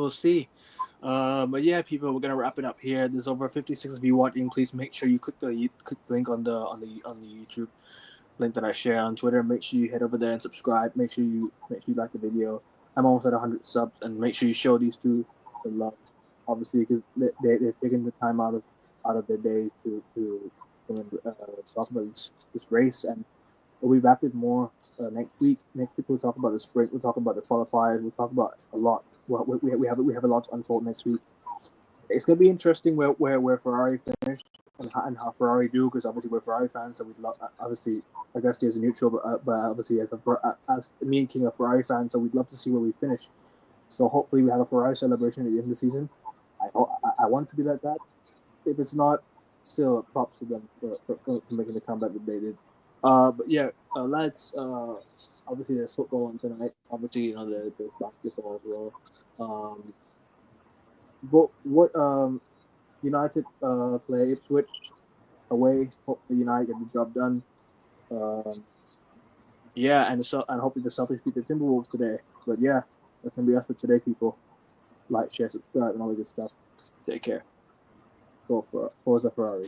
But yeah, people, we're gonna wrap it up here. There's over 56 of you watching. Please make sure you click the link on the YouTube link that I share on Twitter. Make sure you head over there and subscribe. Make sure you like the video. I'm almost at 100 subs, and make sure you show these two some love. Obviously, because they're taking the time out of their day to come and talk about this race, and we'll be back with more next week. Next week we'll talk about the sprint. We'll talk about the qualifiers. We'll talk about a lot. Well, we have a lot to unfold next week. It's gonna be interesting where Ferrari finished and how Ferrari do, because obviously we're Ferrari fans, so we'd love, obviously Augusti as a neutral, but obviously as me King of Ferrari fan, so we'd love to see where we finish. So hopefully we have a Ferrari celebration at the end of the season. I want it to be like that. If it's not, still props to them for making the comeback that they did. But yeah, lads. Obviously there's football on tonight. Obviously there's basketball as well. What United play Ipswich away. Hopefully United get the job done. Yeah, and hopefully the Celtics beat the Timberwolves today. But yeah, that's gonna be us for today, people. Like, share, subscribe, and all the good stuff. Take care. Go for Forza Ferrari.